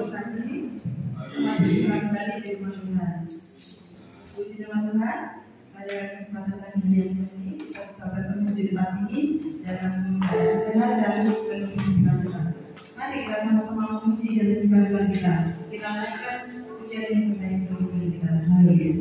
pagi. Selamat berjumpa kembali di rumah Tuhan. Puji nama Tuhan. Pada kesempatan pagi ini kita bisa bertemu di tempat ini dalam keadaan sehat dan penuh sukacita. Mari kita sama-sama memuji dan menyembah Tuhan kita. Kita naikkan pujian ini kepada Tuhan kita. Haleluya.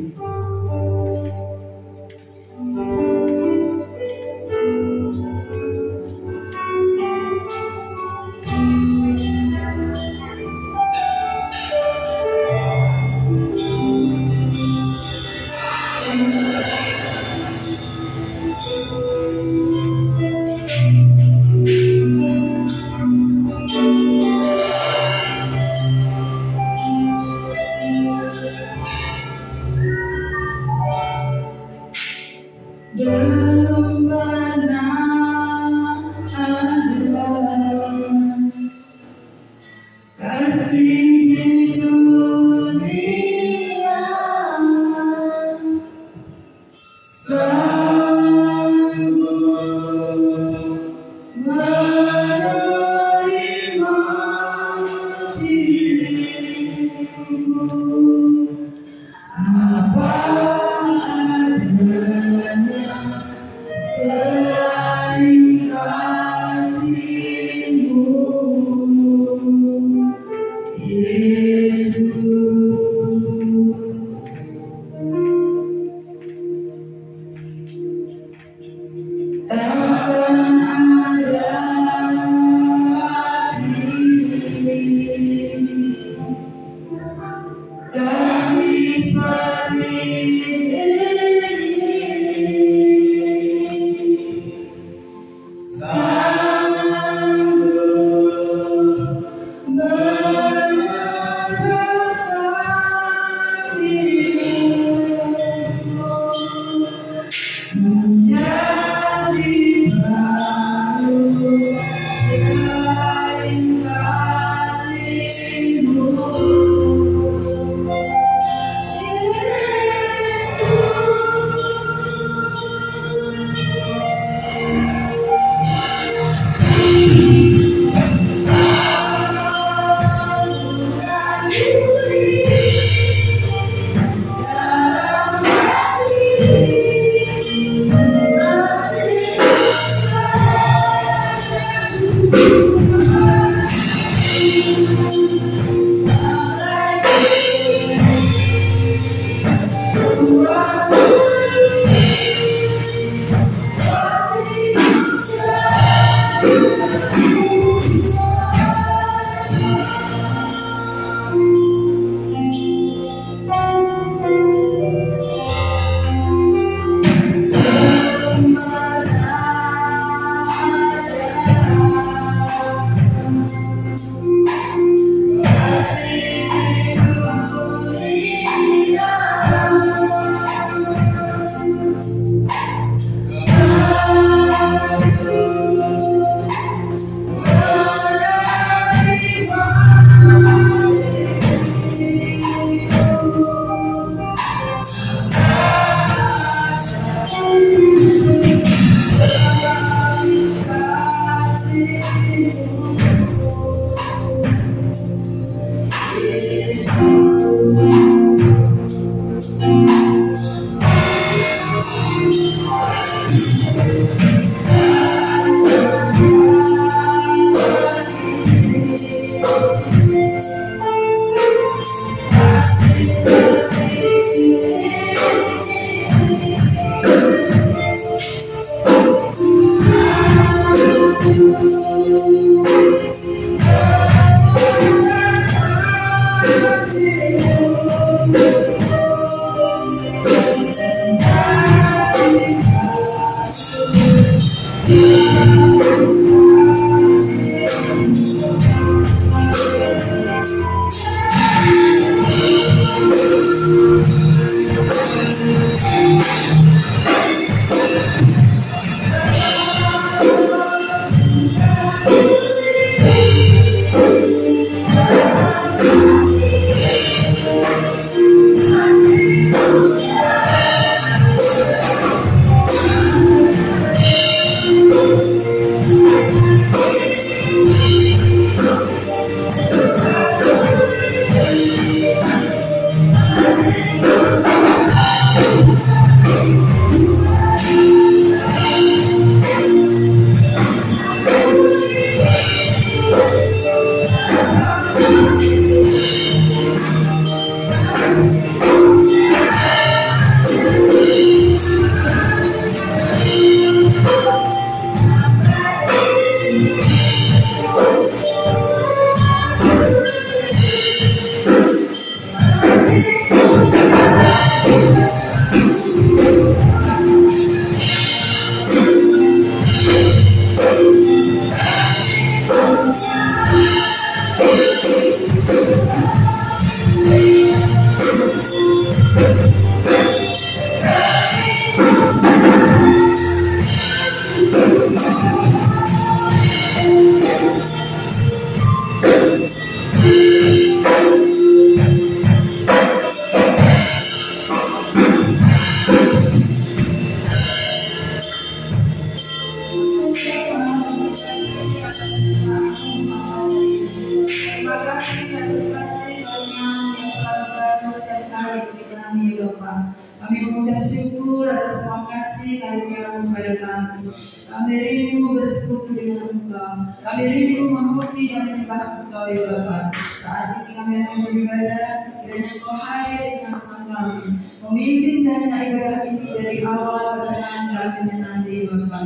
Kami mengucap syukur atas semua kasih karunia-Mu kepada kami. Kami rindu bersekutu dengan Engkau. Kami rindu memuji dan menyembah Engkau ya Bapa. Saat ini kami akan beribadah, kiranya Engkau hadir di tengah-tengah kami, memimpin jalannya ibadah ini dari awal pertengahan ke akhirnya nanti Bapa.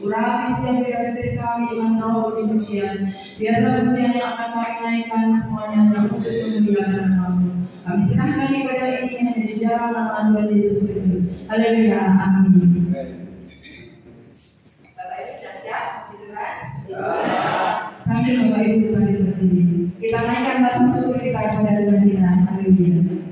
Urapi setiap bibir kami dengan roh puji-pujian. Biarlah pujian yang akan kami naikkan semuanya adalah untuk memuliakan Kamu. Kami serahkan ibadah ini hanya di dalam nama Tuhan Yesus Kristus. Haleluya, amin. Bapak Ibu sudah siap? Puji Tuhan. Sambil Bapak Ibu kembali berdiri, kita naikkan rasa syukur kita kepada Tuhan kita. Haleluya.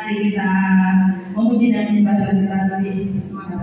Mari kita memuji dan menyembah Tuhan kita lebih semangat.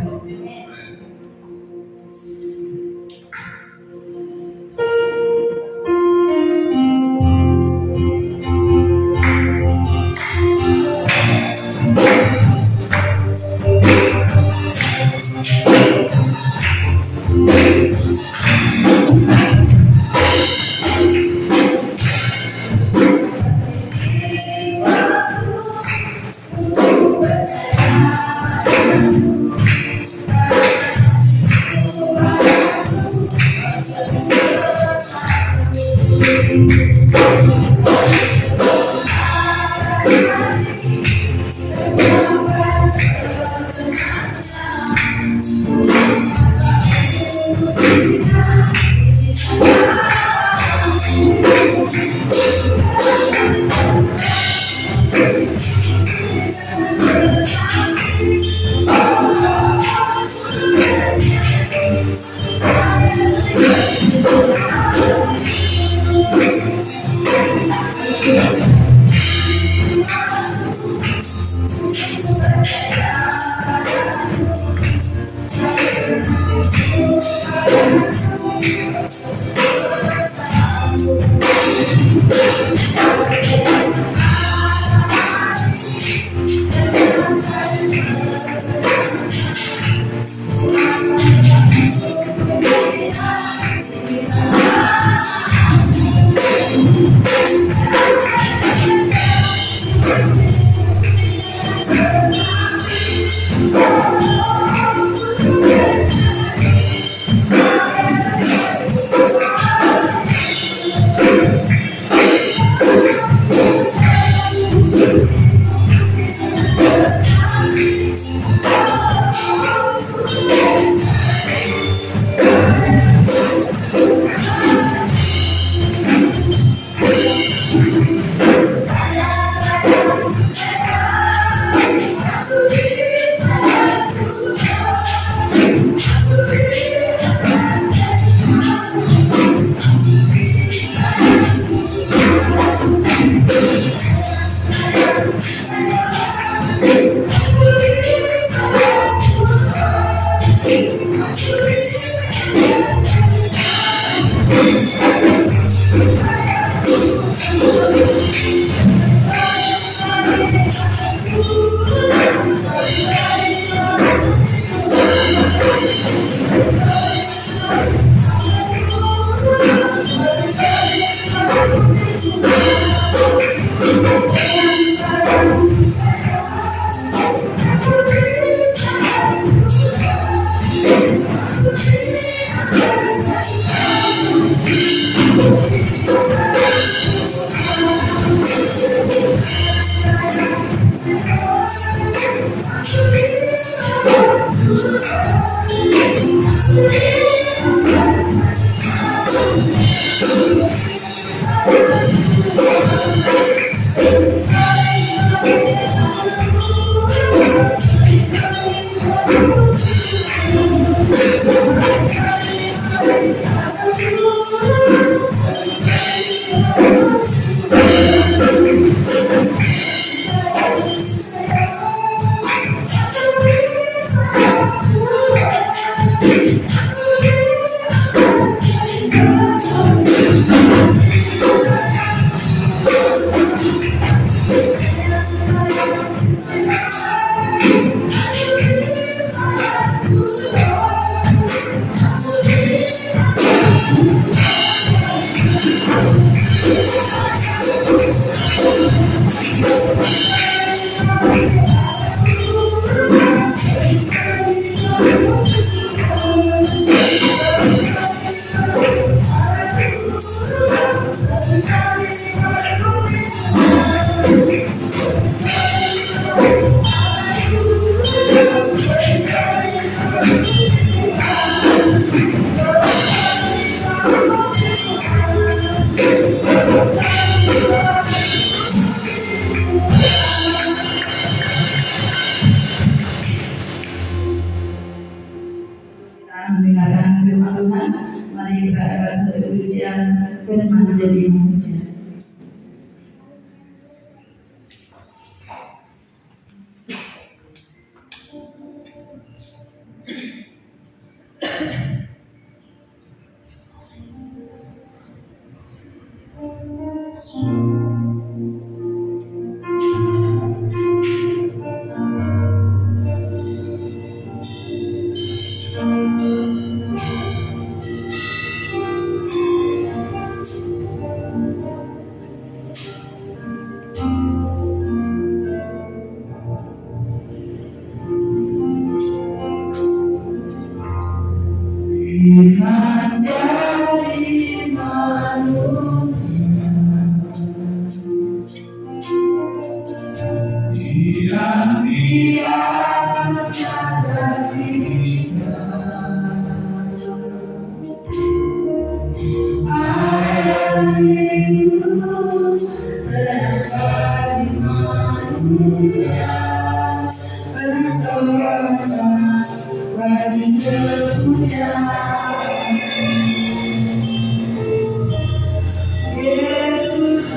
Mendengarkan firman Tuhan, mari kita akan satu pujian firman menjadi manusia. Menjadi manusia, diam-diam tiada tinggal. Airku terdapat di manusia, berkorban bagi dunia. Yesus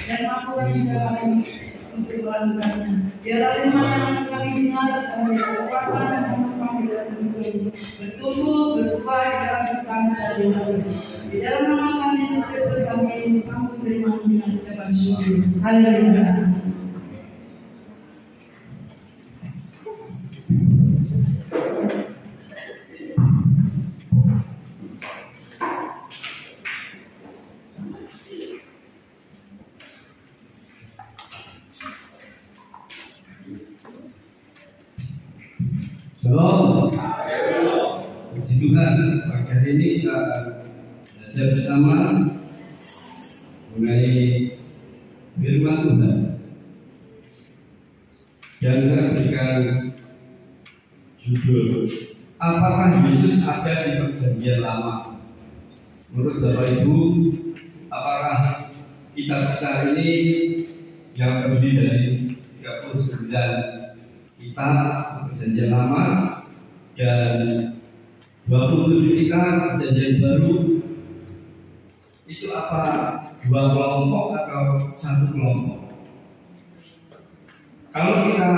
Dan mampukan juga kami untuk melakukannya. Biarlah firman yang kami dengar sampai kekuatan dan kemampuan di dalam hidup ini bertumbuh, berbuah di dalam hidup kami sehari-hari. Di dalam nama kami Yesus Kristus kami sambut firman dengan ucapan syukur. Haleluya. Shalom. Puji Tuhan, pagi hari ini kita akan belajar bersama mengenai firman Tuhan. Dan saya berikan judul, apakah Yesus ada di Perjanjian Lama? Menurut Bapak Ibu, apakah kitab-kitab ini yang terdiri dari 39 kitab Perjanjian Lama dan 27 kitab Perjanjian Baru itu apa dua kelompok atau satu kelompok? Kalau kita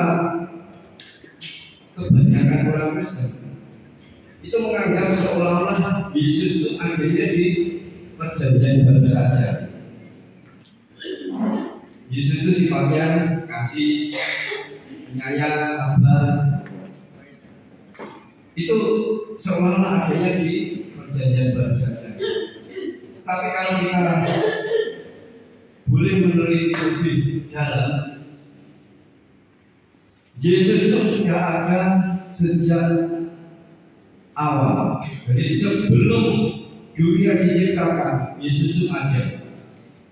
kebanyakan orang Kristen itu menganggap seolah-olah Yesus itu adanya di Perjanjian Baru saja. Yesus itu sifatnya kasih, penyayang, sabar. Itu seolah-olah adanya di Perjanjian Baru saja. Tapi kalau kita boleh meneliti lebih dalam, Yesus itu sudah ada sejak awal. Jadi sebelum dunia diciptakan, Yesus itu ada.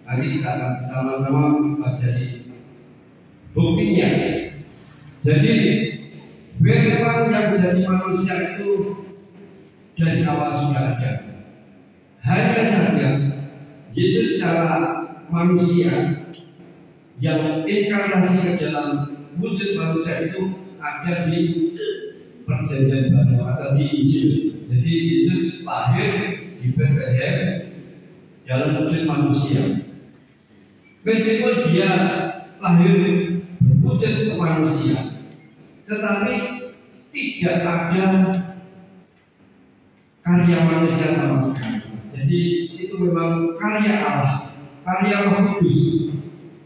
Nanti kita akan sama-sama mempelajari buktinya. Jadi firman yang jadi manusia itu dari awal sudah ada. Hanya saja Yesus secara manusia yang inkarnasi ke dalam wujud manusia itu ada di Perjanjian Baru atau di Injil. Jadi Yesus lahir di Bethlehem dalam wujud manusia. Meskipun dia lahir berwujud manusia, tetapi tidak ada karya manusia sama sekali. Jadi itu memang karya Allah, karya Roh Kudus.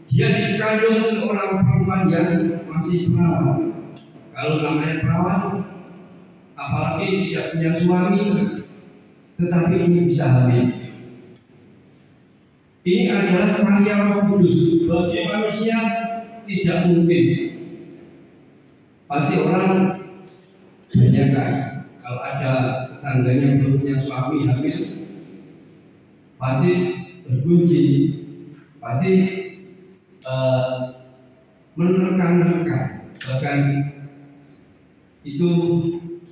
Dia dikandung seorang perempuan yang masih perawan. Kalau namanya perawan, apalagi tidak punya suami, tetapi ini bisa hamil. Ini adalah karya Roh Kudus. Bagi manusia tidak mungkin. Pasti orang banyak kan, kalau ada tetangganya belum punya suami hamil, pasti berkunci, pasti menerka-nerka, bahkan itu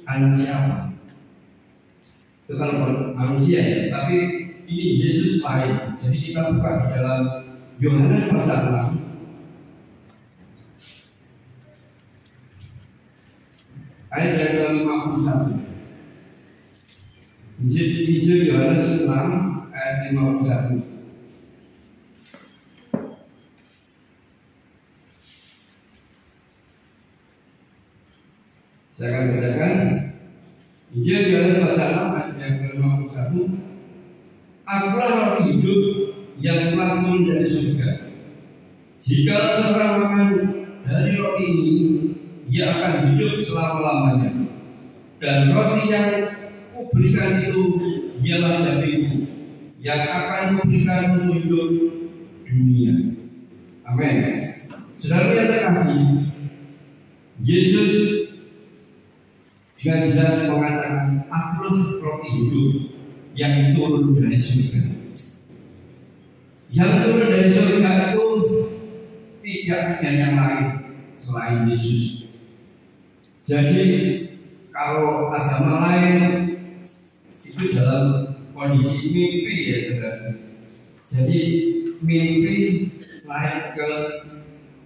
anak siapa. Itu kalau manusia ya, tapi ini Yesus lain. Jadi kita buka di dalam Yohanes pasal 6 ayat yang 51. Injil Yohanes 6 ayat 51. Saya akan bacakan Injil Yohanes pasal 6 ayat yang 51. Akulah roti hidup yang telah turun dari surga. Jika seorang makan dari roti ini, ia akan hidup selama-lamanya. Dan roti yang kuberikan itu ialah dagingku yang akan kuberikan untuk hidup dunia. Amin. Saudara yang terkasih, Yesus dengan jelas mengatakan, akulah roti hidup yang turun dari surga. Yang turun dari surga itu tidak ada yang lain selain Yesus. Jadi kalau agama lain itu dalam kondisi mimpi ya saudara. Jadi mimpi naik ke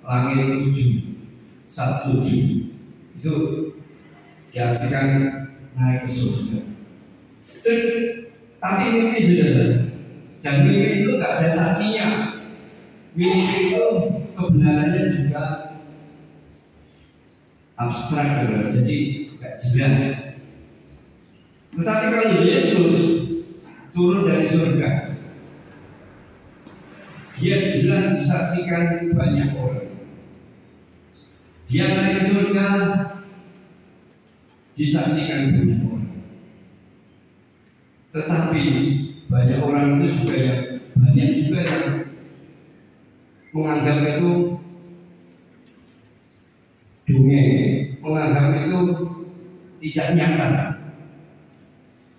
langit 7 itu diartikan naik ke surga. Tapi mimpi saudara, dan mimpi itu tidak ada saksinya. Mimpi itu kebenarannya juga abstrak, jadi tidak jelas. Tetapi kalau Yesus turun dari surga, dia jelas disaksikan banyak orang. Dia naik ke surga, disaksikan banyak orang. Tetapi banyak orang itu juga yang menganggap itu dongeng, menganggap itu tidak nyata.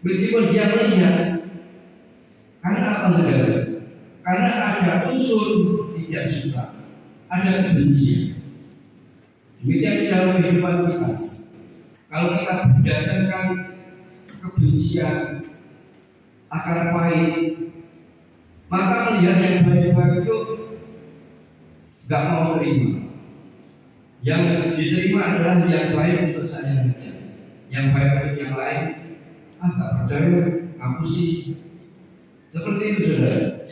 Meskipun dia melihat, karena apa saudara? Karena ada unsur tidak suka, ada kebencian. Demikian dalam kehidupan kita. Kalau kita berdasarkan kebencian, akar pahit, maka melihat yang baik-baik itu gak mau terima. Yang diterima adalah yang baik untuk saya saja. Yang baik untuk yang lain, gak percaya, aku sih. Seperti itu saudara.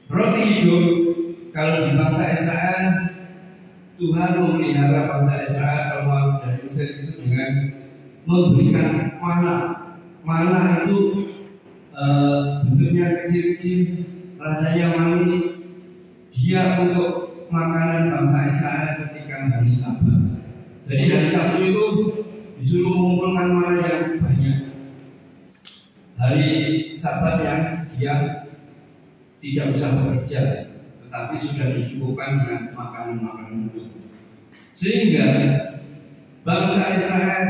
Roti hidup, kalau di bangsa Israel, Tuhan memelihara bangsa Israel keluar dari Mesir itu dengan memberikan mana. Mana itu bentuknya kecil-kecil, rasanya manis. Dia untuk makanan bangsa Israel ketika hari Sabat. Jadi hari Sabtu itu disuruh mengumpulkan mana yang banyak. Hari Sabat yang dia tidak usah bekerja, tetapi sudah dicukupkan dengan makanan-makanan itu. Sehingga bangsa Israel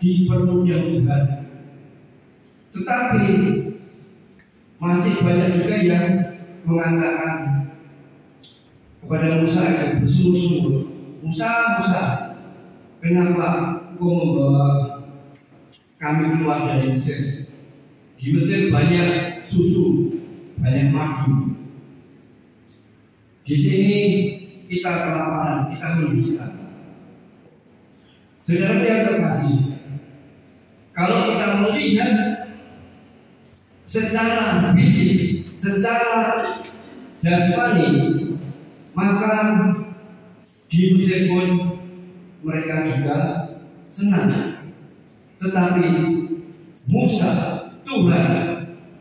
dipermudah Tuhan. Tetapi masih banyak juga yang mengatakan kepada Musa yang bersungguh-sungguh, Musa, kenapa kau membawa kami keluar dari Mesir? Di Mesir banyak susu, banyak madu. Di sini kita kelaparan, kita menderita. Saudara yang terkasih, kalau kita melihat secara fisik, secara jasmani, maka di Mesir pun mereka juga senang. Tetapi Musa, Tuhan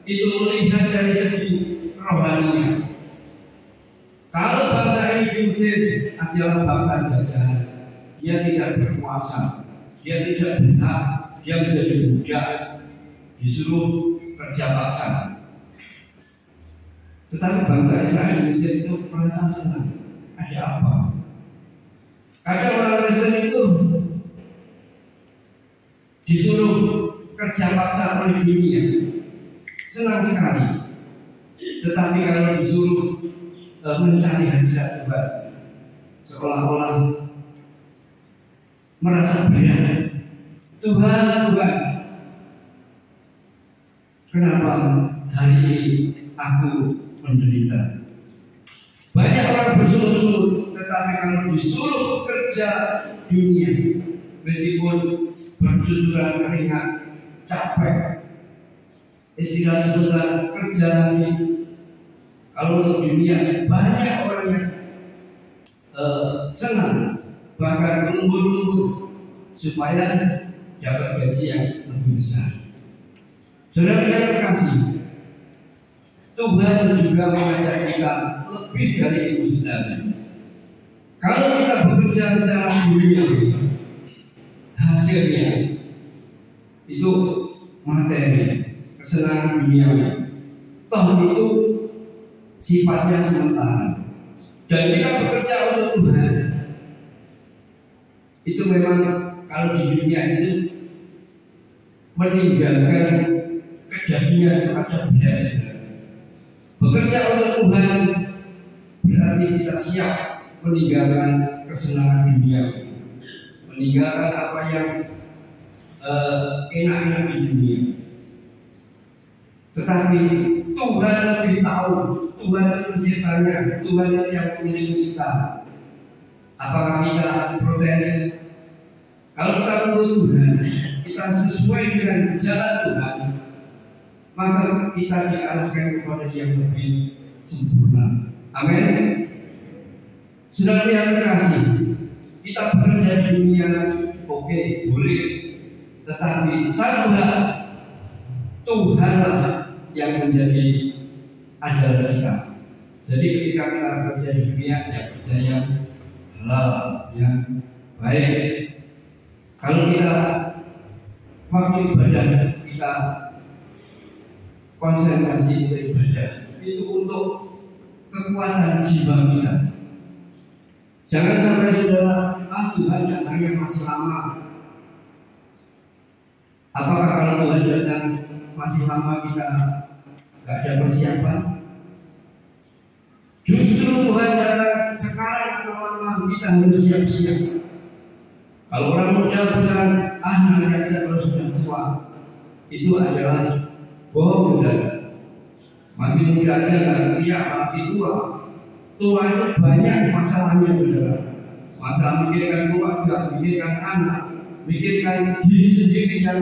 itu melihat dari segi rohaninya. Kalau bangsa ini di Mesir adalah bangsa jajahan, dia tidak berkuasa, dia tidak berhak, dia menjadi budak, disuruh kerja paksa. Tetapi bangsa Israel di Mesir itu merasa senang. Ada apa? Kadang orang Kristen itu disuruh kerja paksa oleh dunia, senang sekali. Tetapi kalau disuruh mencari hadirat Tuhan, seolah-olah merasa berat. Tuhan, kenapa hari ini aku menderita. Banyak orang bersulut-sulut, tetapi kalau disuruh kerja dunia, meskipun berjujuran keringat, capek, istilah sebentar kerja lagi. Kalau untuk dunia, banyak orang yang senang, bahkan lembur-lembur supaya dapat gaji yang lebih besar. Saudara yang terkasih, Tuhan juga mengajak kita lebih dari itu sebenarnya. Kalau kita bekerja secara duniawi, hasilnya itu materi, kesenangan duniawi. Toh itu sifatnya sementara. Dan kita bekerja untuk Tuhan, itu memang kalau di dunia itu meninggalkan kedagingan kepada biasa. Bekerja untuk Tuhan berarti kita siap meninggalkan kesenangan dunia, meninggalkan apa yang enak-enak di dunia. Tetapi Tuhan lebih tahu, Tuhan penciptanya, Tuhan yang memiliki kita. Apakah kita protes? Kalau kita menurut Tuhan, kita sesuai dengan jalan Tuhan, maka kita diarahkan kepada yang lebih sempurna. Amin. Sudah lihat terkasih, kita bekerja di dunia, oke, boleh. Tetapi satu hal, Tuhanlah yang menjadi adalah kita. Jadi ketika kita bekerja di dunia, ya kerja yang halal, yang baik. Kalau kita waktu ibadah kita konsentrasi untuk ibadah, itu untuk kekuatan jiwa kita. Jangan sampai saudara, Tuhan datangnya masih lama. Apakah kalau Tuhan datang masih lama kita gak ada persiapan? Justru Tuhan datang sekarang atau lama kita harus siap-siap. Kalau orang muda bilang, nanti aja kalau sudah tua, itu adalah bohong. Masih muda aja gak setia, apalagi tua. Tua itu banyak masalahnya, saudara. Masalah mikirkan keluarga, mikirkan anak, mikirkan diri sendiri yang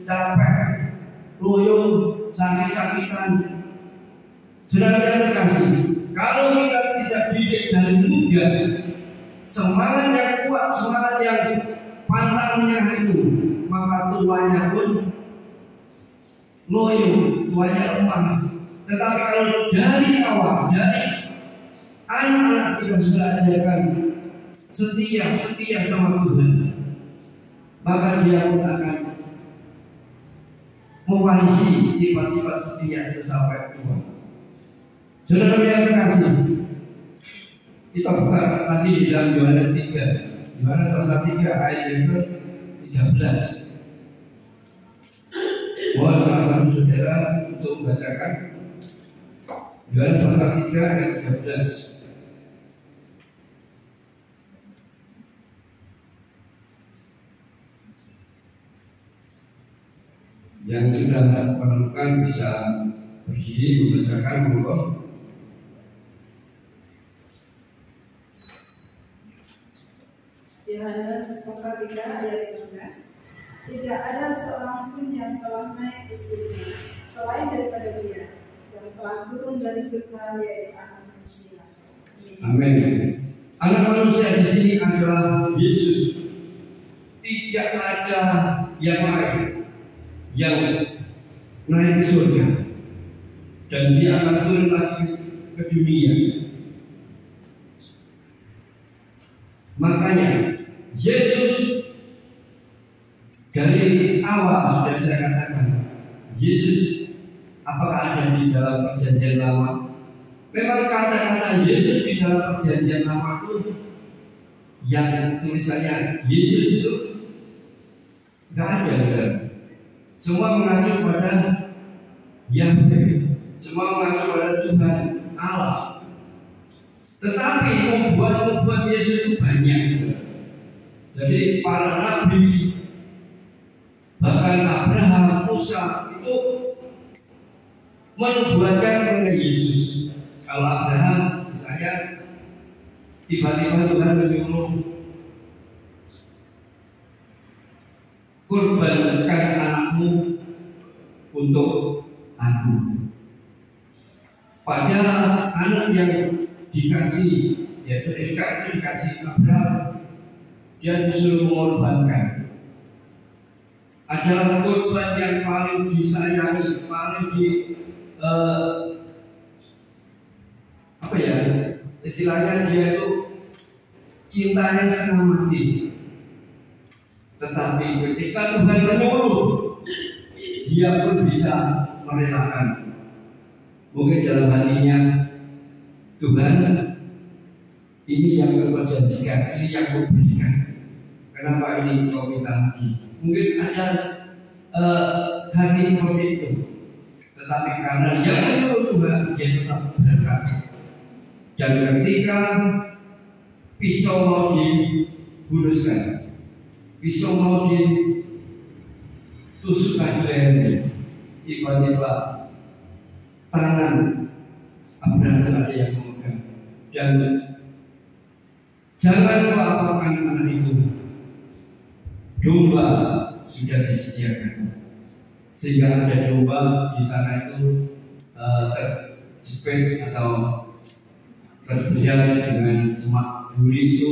capek, loyo, sakit-sakitan. Saudara yang terkasih, kalau kita tidak didik dari muda, semangat yang kuat, semangat yang pantangnya itu, maka tuanya pun loyo, tuanya lemah. Tetapi kalau dari awal, dari anak-anak kita sudah ajarkan setia sama Tuhan, maka dia pun akan mewarisi sifat-sifat setia itu sampai tua. Saudara yang terkasih, kita buka lagi di dalam Yohanes 3, Yohanes pasal 3 ayat yang ke-13. Mohon salah satu saudara untuk membacakan Yohanes pasal 3 ayat 13. Yang sudah menemukan bisa berdiri membacakan dulu. Yohanes pasal 3 ayat 15. Tidak ada seorang pun yang telah naik ke surga selain daripada Dia yang telah turun dari surga, yaitu Anak Manusia. Amin. Anak manusia di sini adalah Yesus. Tidak ada yang lain yang naik ke surga, dan Dia akan turun lagi ke dunia. Makanya Yesus dari awal sudah saya katakan, Yesus apakah ada di dalam perjanjian lama? Memang kata-kata Yesus di dalam perjanjian lama itu yang tulisannya Yesus itu nggak ada. Semua mengacu pada Yahweh, semua mengacu pada Tuhan Allah. Tetapi membuat Yesus itu banyak. Jadi para nabi, bahkan Abraham, Musa itu menubuatkan mengenai Yesus. Kalau Abraham misalnya tiba-tiba Tuhan menyuruh kurbankan anakmu untuk aku. Pada anak yang dikasih, yaitu Iskak itu dikasih Abraham, dia disuruh mengorbankan. Adalah korban yang paling disayangi, paling istilahnya dia itu cintanya setengah mati. Tetapi ketika Tuhan menyuruh, dia pun bisa merelakan. Mungkin dalam hatinya, Tuhan, ini yang kau janjikan, ini yang kau berikan. Kenapa ini kau minta lagi? Mungkin ada hati seperti itu. Tetapi karena yang menyuruh Tuhan, dia tetap berangkat. Dan ketika pisau mau dibunuskan, pisau mau ditusukkan di lehernya, tiba-tiba tangan Abraham ada yang memegang. Dan jangan lupa apakan anak itu, domba sudah disediakan, sehingga ada domba di sana itu terjepit atau terjerat dengan semak duri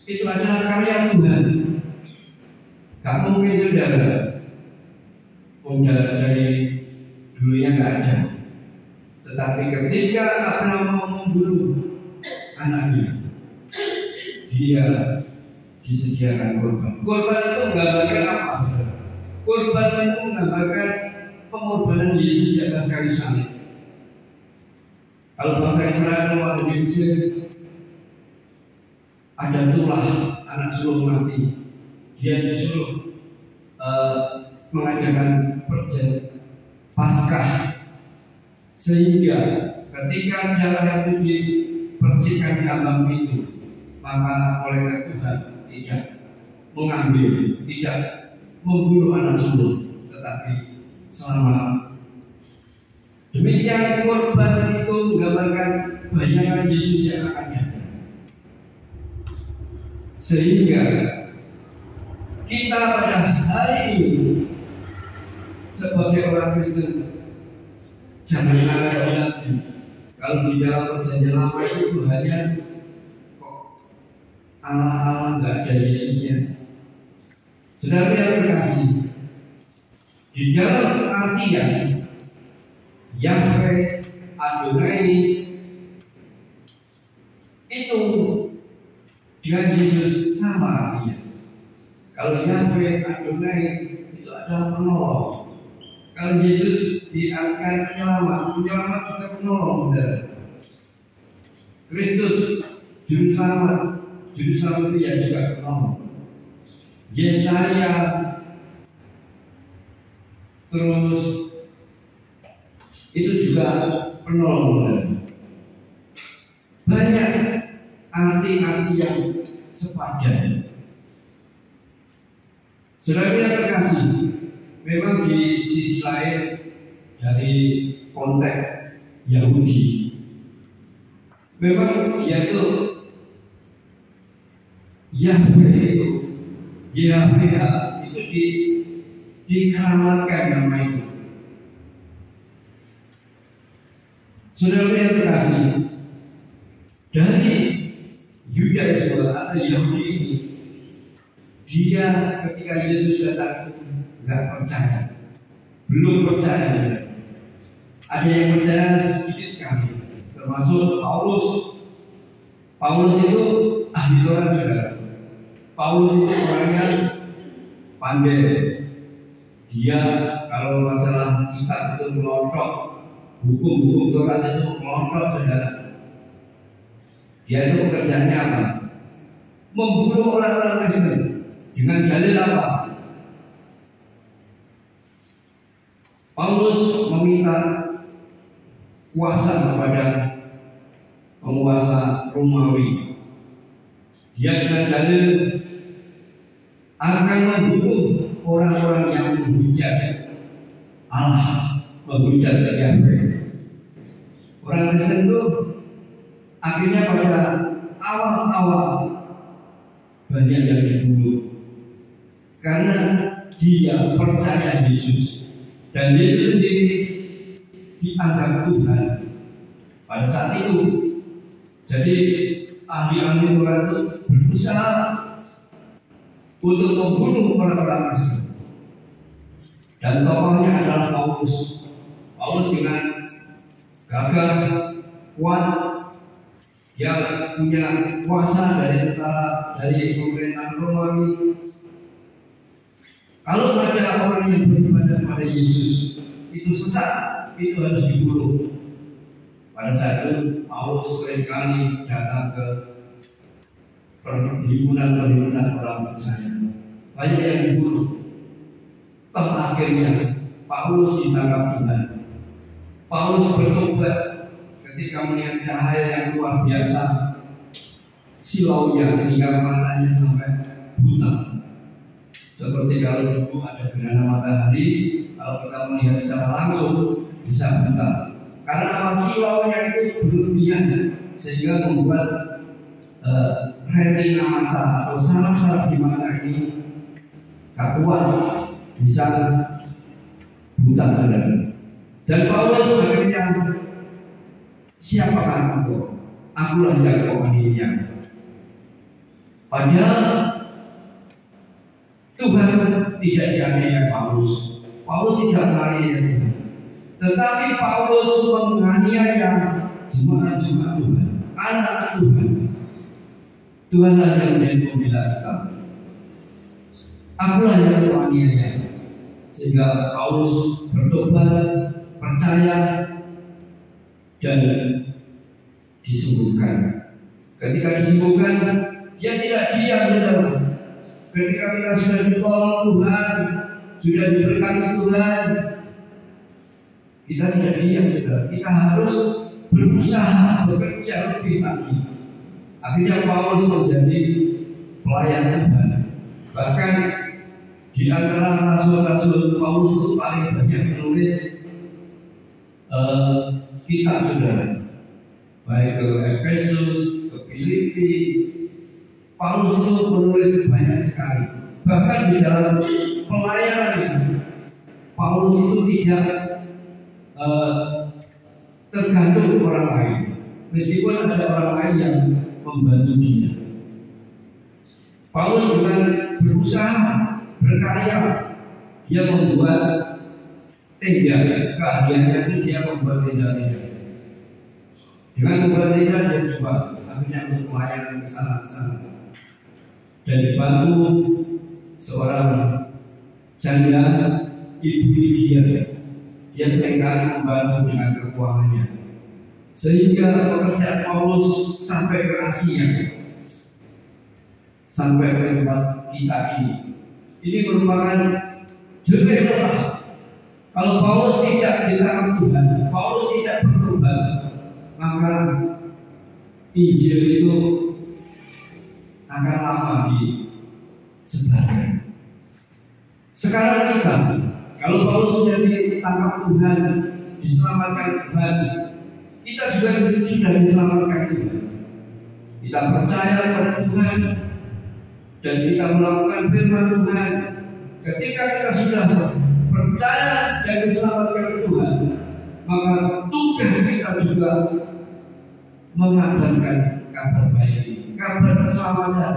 itu adalah karya Tuhan. Gak mungkin saudara, dari dulunya gak ada. Tetapi ketika Abraham mau membunuh anaknya, dia disediakan korban. Korban itu menggambarkan apa? Korban itu menggambarkan pengorbanan Yesus di atas kayu salib. Kalau bangsa Israel waktu di Mesir, ada tulah anak sulung mati, dia disuruh mengadakan perjanjian Paskah, sehingga ketika darah itu dipercikan di ambang itu, maka oleh Tuhan tidak mengambil, tidak membunuh anak sulung, tetapi selamat. Demikian korban itu menggambarkan bayangan Yesus yang akan datang. Sehingga kita pada hari ini sebagai orang Kristen jangan lagi. Kalau di dalam perjanjian lama itu hanya kok Allah nggak ada Yesusnya. Saudara yang terkasih, di dalam artian Yahweh Adonai itu dengan Yesus sama artinya. Kalau Yahweh Adonai itu adalah penolong. Kalau Yesus diartikan penyelamat, penyelamat juga penolong, saudara. Kristus juru selamat itu ya juga penolong. Yesaya terus itu juga penolong. Banyak arti-arti yang sepadan. Saudara yang terkasih, memang di sisi lain dari konteks Yahudi, memang dia itu Yahweh itu dikeramatkan nama itu. Saudara yang terkasih, dari Yudaisme atau Yahudi ini, dia ketika Yesus datang nggak percaya, belum percaya. Ada yang percaya sedikit sekali, termasuk Paulus. Paulus itu ahli Taurat, saudara. Paulus itu orangnya pandai. Dia kalau masalah kitab itu melontok, hukum-hukum Taurat itu melontok, saudara. Dia itu pekerjaannya apa? Membunuh orang-orang Kristen. Dengan dalil apa? Paulus meminta kuasa kepada penguasa Romawi. Dia dengan dalil akan membunuh orang-orang yang menghujat Allah, menghujat Yahweh. Orang Kristen itu akhirnya pada awal-awal banyak yang dibunuh karena dia percaya Yesus dan Yesus sendiri dianggap Tuhan pada saat itu. Jadi ahli-ahli Taurat itu berusaha untuk membunuh orang-orang Kristen. Dan tokohnya adalah Paulus. Paulus dengan gagah kuat, dia punya kuasa dari tentara, dari pemerintahan Romawi. Kalau ada orang yang beribadah pada Yesus itu sesat, itu harus dibunuh. Pada saat itu Paulus seringkali datang ke perhimpunan orang percaya, banyak yang dibunuh. Akhirnya Paulus ditangkap Tuhan. Paulus bertobat ketika melihat cahaya yang luar biasa silaunya sehingga matanya sampai buta. Seperti kalau dulu ada gerhana matahari, kalau kita melihat secara langsung bisa buta. Karena silaunya itu berlebihan sehingga membuat retina mata atau saraf-saraf di mata ini gak kuat, bisa buta saudara. Dan Paulus akhirnya, siapakah engkau? Akulah yang kau aniaya. Padahal Tuhan tidak dianiaya Paulus. Paulus tidak menganiaya Tuhan, tetapi Paulus menganiaya jemaat-jemaat Tuhan, anak Tuhan. Tuhanlah yang menjadi pembela kita. Akulah yang kau aniaya. Sehingga Paulus bertobat, percaya, dan disembuhkan. Ketika disembuhkan, dia tidak diam, saudara. Ketika kita sudah ditolong Tuhan, sudah diberkati Tuhan, kita tidak diam, saudara. Kita harus berusaha bekerja lebih lagi. Akhirnya Paulus menjadi pelayan Tuhan. Bahkan di antara rasul-rasul, Paulus itu paling banyak menulis kitab, saudara. Baik ke Efesus, ke Filipi, Paulus itu menulis banyak sekali. Bahkan di dalam pelayanannya, Paulus itu tidak tergantung orang lain, meskipun ada orang lain yang membantu dia. Paulus dengan berusaha berkarya, dia membuat tenda. Keahliannya itu dia membuat tenda-tenda. Dengan membuat tenda dia jual, akhirnya untuk melayani ke sana. Dan dibantu seorang janda, Ibu Lydia. Dia seringkali membantu dengan keuangannya, sehingga pekerjaan Paulus sampai ke Asia, sampai ke tempat kita ini. Ini merupakan jendela. Kalau Paulus tidak ditangkap Tuhan, Paulus tidak bertobat, maka Injil itu akan lama disebarkan. Sekarang kita, kalau Paulus sudah ditangkap Tuhan, diselamatkan Tuhan, kita juga sudah diselamatkan Tuhan. Kita percaya pada Tuhan dan kita melakukan firman Tuhan. Ketika kita sudah percaya dan diselamatkan Tuhan, maka tugas kita juga mengabarkan kabar baik, kabar keselamatan.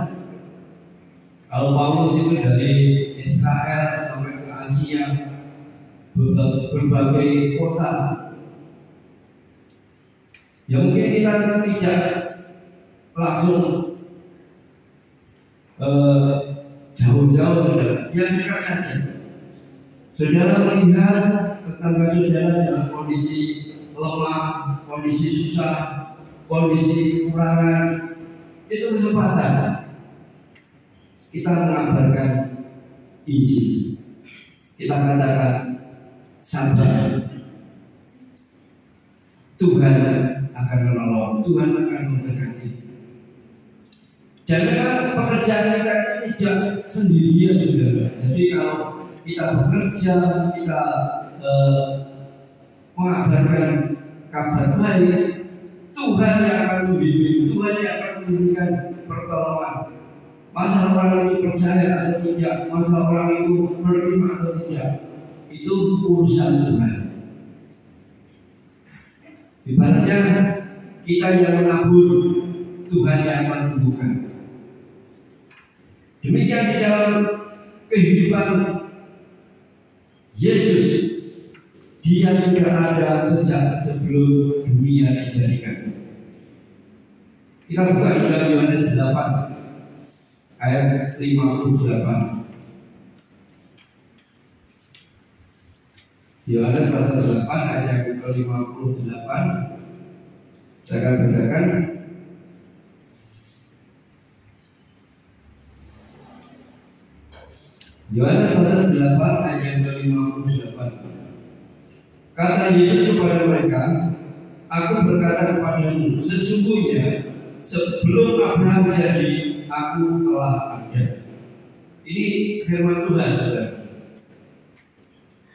Kalau Paulus itu dari Israel sampai ke Asia, berbagai kota, ya mungkin kita tidak langsung jauh-jauh, saudara, yang dekat saja. Saudara melihat tetangga saudara dalam kondisi lemah, kondisi susah, kondisi kekurangan, itu kesempatan kita mengabarkan Injil. Kita katakan sabar, Tuhan akan menolong, Tuhan akan memberkati. Dan memang pekerjaan kita tidak sendirian, saudara. Jadi kalau kita bekerja, kita mengabarkan kabar baik, Tuhan yang akan membimbing, Tuhan yang akan memberikan pertolongan. Masalah orang itu percaya atau tidak, masalah orang itu menerima atau tidak, itu urusan Tuhan. Ibaratnya kita yang menabur, Tuhan yang menumbuhkan. Demikian di dalam kehidupan Yesus. Dia sudah ada sejak sebelum dunia dijadikan. Kita buka di dalam Yohanes 8 ayat 58. Yohanes pasal 8 ayat yang ke-58. Saya akan bacakan. Yohanes pasal 8 ayat yang ke-58. Kata Yesus kepada mereka, Aku berkata kepadamu, sesungguhnya sebelum Abraham jadi, Aku telah ada. Ini firman Tuhan, saudara.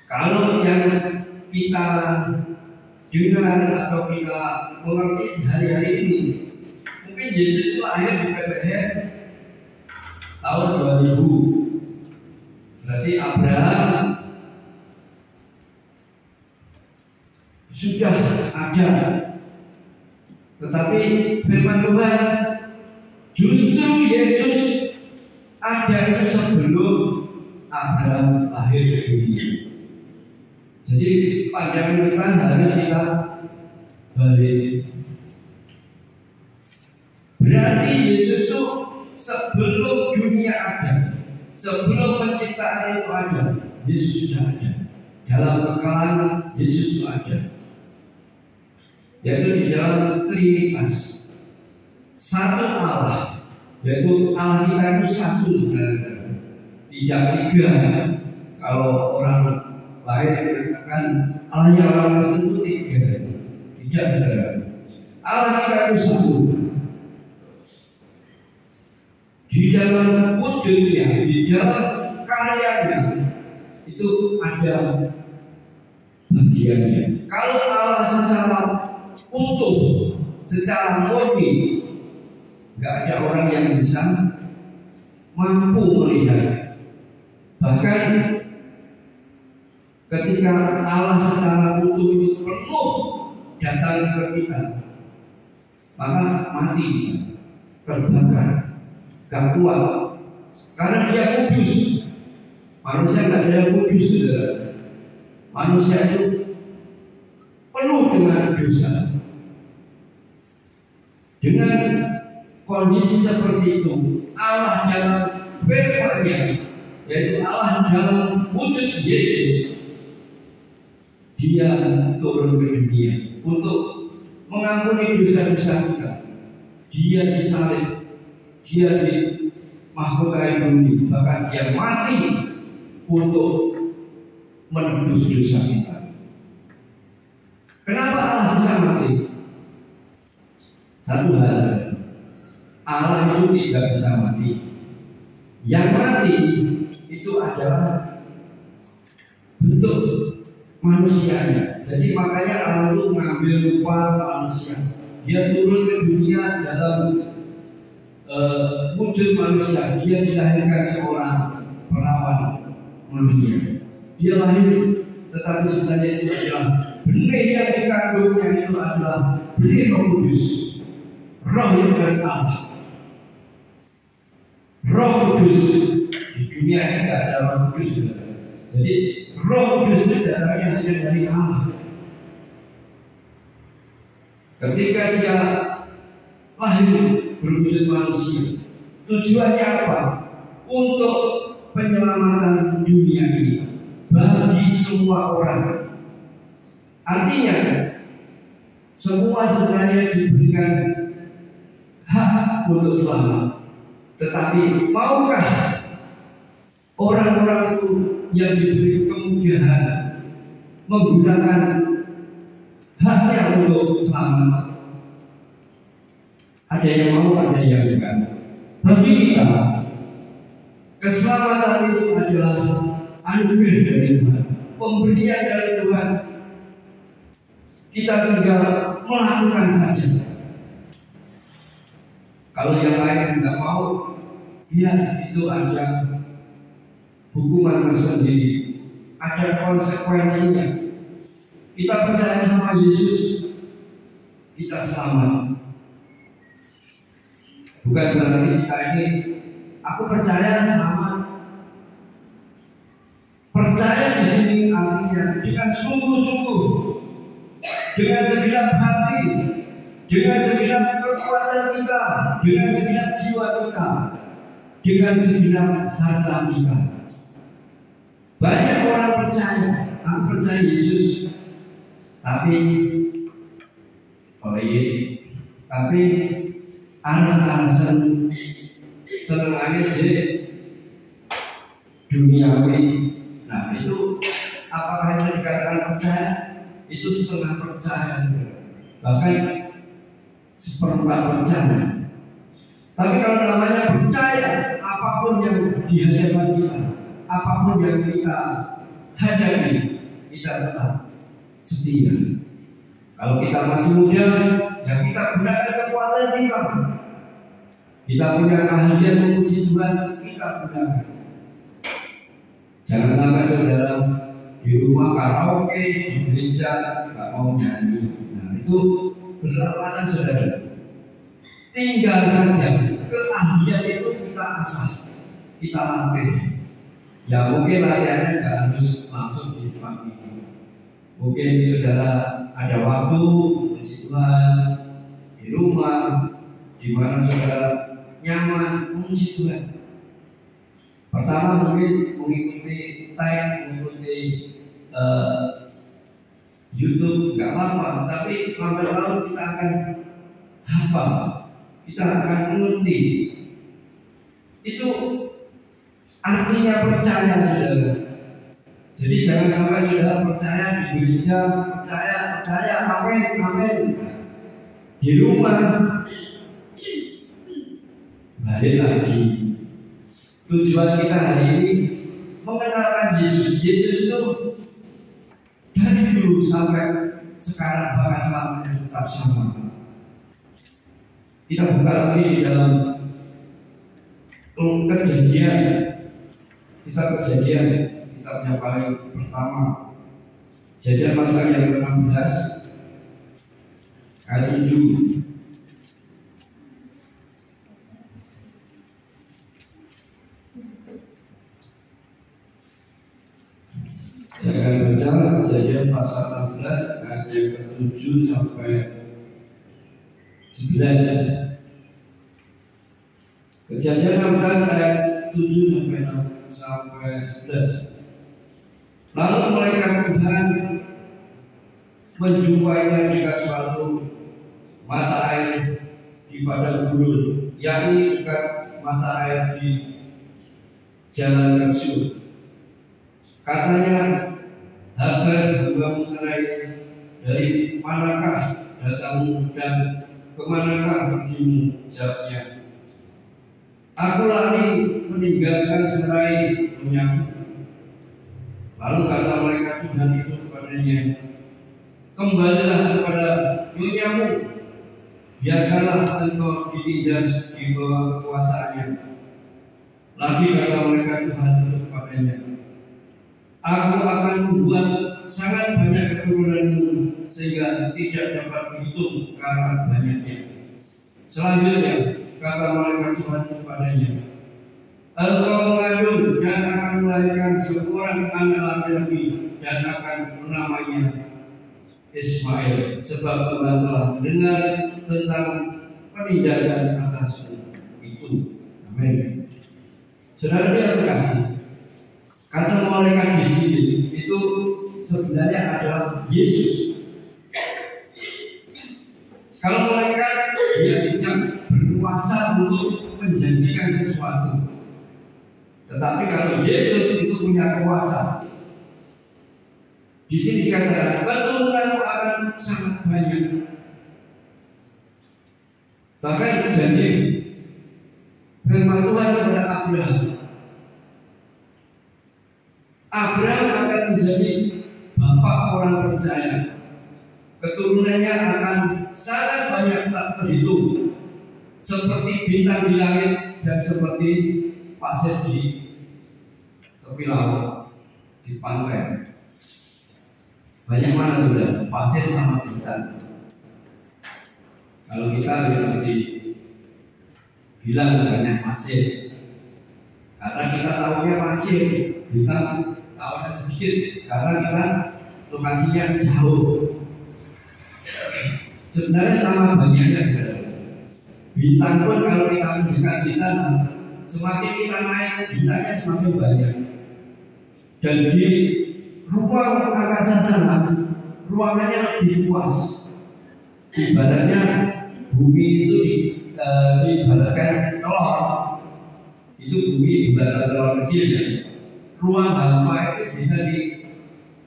Kalau yang kita dengar atau kita mengerti hari-hari ini, mungkin Yesus itu lahir di Bethlehem tahun 2000. Berarti Abraham sudah ada. Tetapi firman Tuhan, justru Yesus ada itu sebelum Abraham lahir di dunia. Jadi pandangan kita harus kita balik. Berarti Yesus itu sebelum dunia ada, sebelum penciptaan itu ada, Yesus sudah ada. Dalam kekalan Yesus itu ada, yaitu di dalam Trinitas, satu Allah, yaitu Allah kita itu satu sebenarnya, tidak tiga. Kalau orang lain mengatakan Allahnya orang itu tiga, tidak saudara. Allah kita itu satu. Di dalam wujudnya, di dalam karyanya itu ada bagiannya. Kalau Allah secara utuh, secara murni, nggak ada orang yang bisa mampu melihat. Bahkan ketika Allah secara utuh itu penuh datang ke kita, maka mati kita, terbakar, gak kuat, karena Dia kudus. Manusia nggak ada yang kudus, saudara. Manusia itu penuh dengan dosa. Dengan kondisi seperti itu, Allah dalam firman-Nya, yaitu Allah dalam wujud Yesus, Dia turun ke dunia untuk mengampuni dosa-dosa kita. Dia disalib, Dia dimahkotai bumi, bahkan Dia mati untuk menebus dosa kita. Kenapa Allah bisa mati? Satu hal, Allah itu tidak bisa mati. Yang mati itu adalah bentuk manusianya. Jadi makanya Allah itu mengambil rupa manusia. Dia turun ke dunia dalam wujud manusia. Dia dilahirkan seorang perawan manusia. Dia lahir, tetapi sebenarnya itu adalah benih yang dikandungnya itu adalah benih Roh Kudus, Roh yang dari Allah. Roh Kudus di dunia ini tidak ada Roh Kudus. Jadi Roh Kudus itu datangnya hanya dari Allah. Ketika Dia lahir berwujud manusia, tujuannya apa? Untuk penyelamatan dunia ini bagi semua orang. Artinya semua sebenarnya diberikan hak untuk selamat. Tetapi maukah orang-orang itu yang diberi kemudahan menggunakan haknya untuk selamat? Ada yang mau, ada yang enggak. Bagi kita, keselamatan itu adalah anugerah dari Tuhan, pemberian dari Tuhan. kita tinggal melakukan saja. Kalau yang lain tidak mau, ya itu ada hukuman tersendiri, ada konsekuensinya. Kita percaya sama Yesus, kita selamat. Bukan berarti kita ini, aku percaya selamat. Percaya di sini artinya dengan sungguh-sungguh, dengan segenap hati, dengan segenap kekuatan kita, dengan segenap jiwa kita, dengan segenap harta kita. Banyak orang percaya, aku percaya Yesus, tapi alasan senengannya jadi duniawi. Nah itu apakah itu dikatakan percaya? Itu setengah percaya, bahkan seperempat percaya. Tapi kalau namanya percaya, apapun yang di hadapan kita, apapun yang kita hadapi, kita tetap setia. Kalau kita masih muda, ya kita gunakan kekuatan kita. Kita punya keahlian memuji Tuhan, kita gunakan. Jangan sampai saudara di rumah karaoke, di gereja nggak mau nyanyi. Nah itu berlawanan saudara. Tinggal saja keahlian itu kita asah, kita latih. Ya mungkin latihannya nggak harus langsung di depan ini. Mungkin saudara ada waktu memuji Tuhan di rumah, di mana saudara nyaman memuji Tuhan. Pertama mungkin mengikuti mengikuti YouTube nggak apa-apa, tapi lama-lama kita akan hafal, kita akan mengerti. Itu artinya percaya saudara. Jadi jangan sampai saudara percaya di gereja, percaya, amin. Di rumah balik lagi. Tujuan kita hari ini mengenalkan Yesus. Yesus itu dari dulu sampai sekarang bahkan selamanya tetap sama. Kita buka lagi di dalam Kejadian, kitabnya paling pertama, Kejadian pasal yang ke-16 ayat 7. Saya akan baca Kejadian pasal 16 ayat yang ke-7 sampai 11. Kejadian 16 ayat 7 sampai 11. Lalu malaikat Tuhan menjumpainya dekat suatu mata air di padang gurun, yakni dekat mata air di jalan Kesur. Katanya, Hagar membangun serai, dari manakah datangmu dan kemanakah pergimu? Jawabnya, aku lari meninggalkan serai menyapu. Lalu kata malaikat Tuhan itu kepadanya, kembalilah kepada nyonya-mu, biarkanlah engkau ditindas di bawah kekuasaannya. Lagi kata malaikat Tuhan itu kepadanya, aku akan membuat sangat banyak keturunanmu sehingga tidak dapat dihitung karena banyaknya. Selanjutnya kata malaikat Tuhan kepadanya, engkau mengandung dan akan melahirkan seorang anak laki-laki dan akan menamainya Ismail, sebab Tuhan telah mendengar tentang penindasan atasmu itu. Amin. Saudara yang terkasih, kata malaikat di sini itu sebenarnya adalah Yesus. Kalau malaikat dia tidak berkuasa untuk menjanjikan sesuatu, tetapi kalau Yesus itu punya kuasa. Di sini dikatakan keturunanmu akan sangat banyak. Bahkan janji firman Tuhan kepada Abraham, Abraham akan menjadi bapak orang percaya. keturunannya akan sangat banyak tak terhitung, seperti bintang di langit dan seperti pasir di tepi laut, di pantai. Banyak mana sudah pasir sama bintang? Kalau kita pasti bilang banyak pasir, karena kita tahunya pasir, bintang tahunya sedikit, karena kita lokasinya jauh. Sebenarnya sama banyaknya. Bintang pun kalau kita mendekat di sana, semakin kita naik, bintangnya semakin banyak. Dan di ruang angkasa sana, ruangannya lebih luas. Ibaratnya bumi itu diibaratkan telur. Itu bumi ibarat telur kecil ya. Ruang hampa itu bisa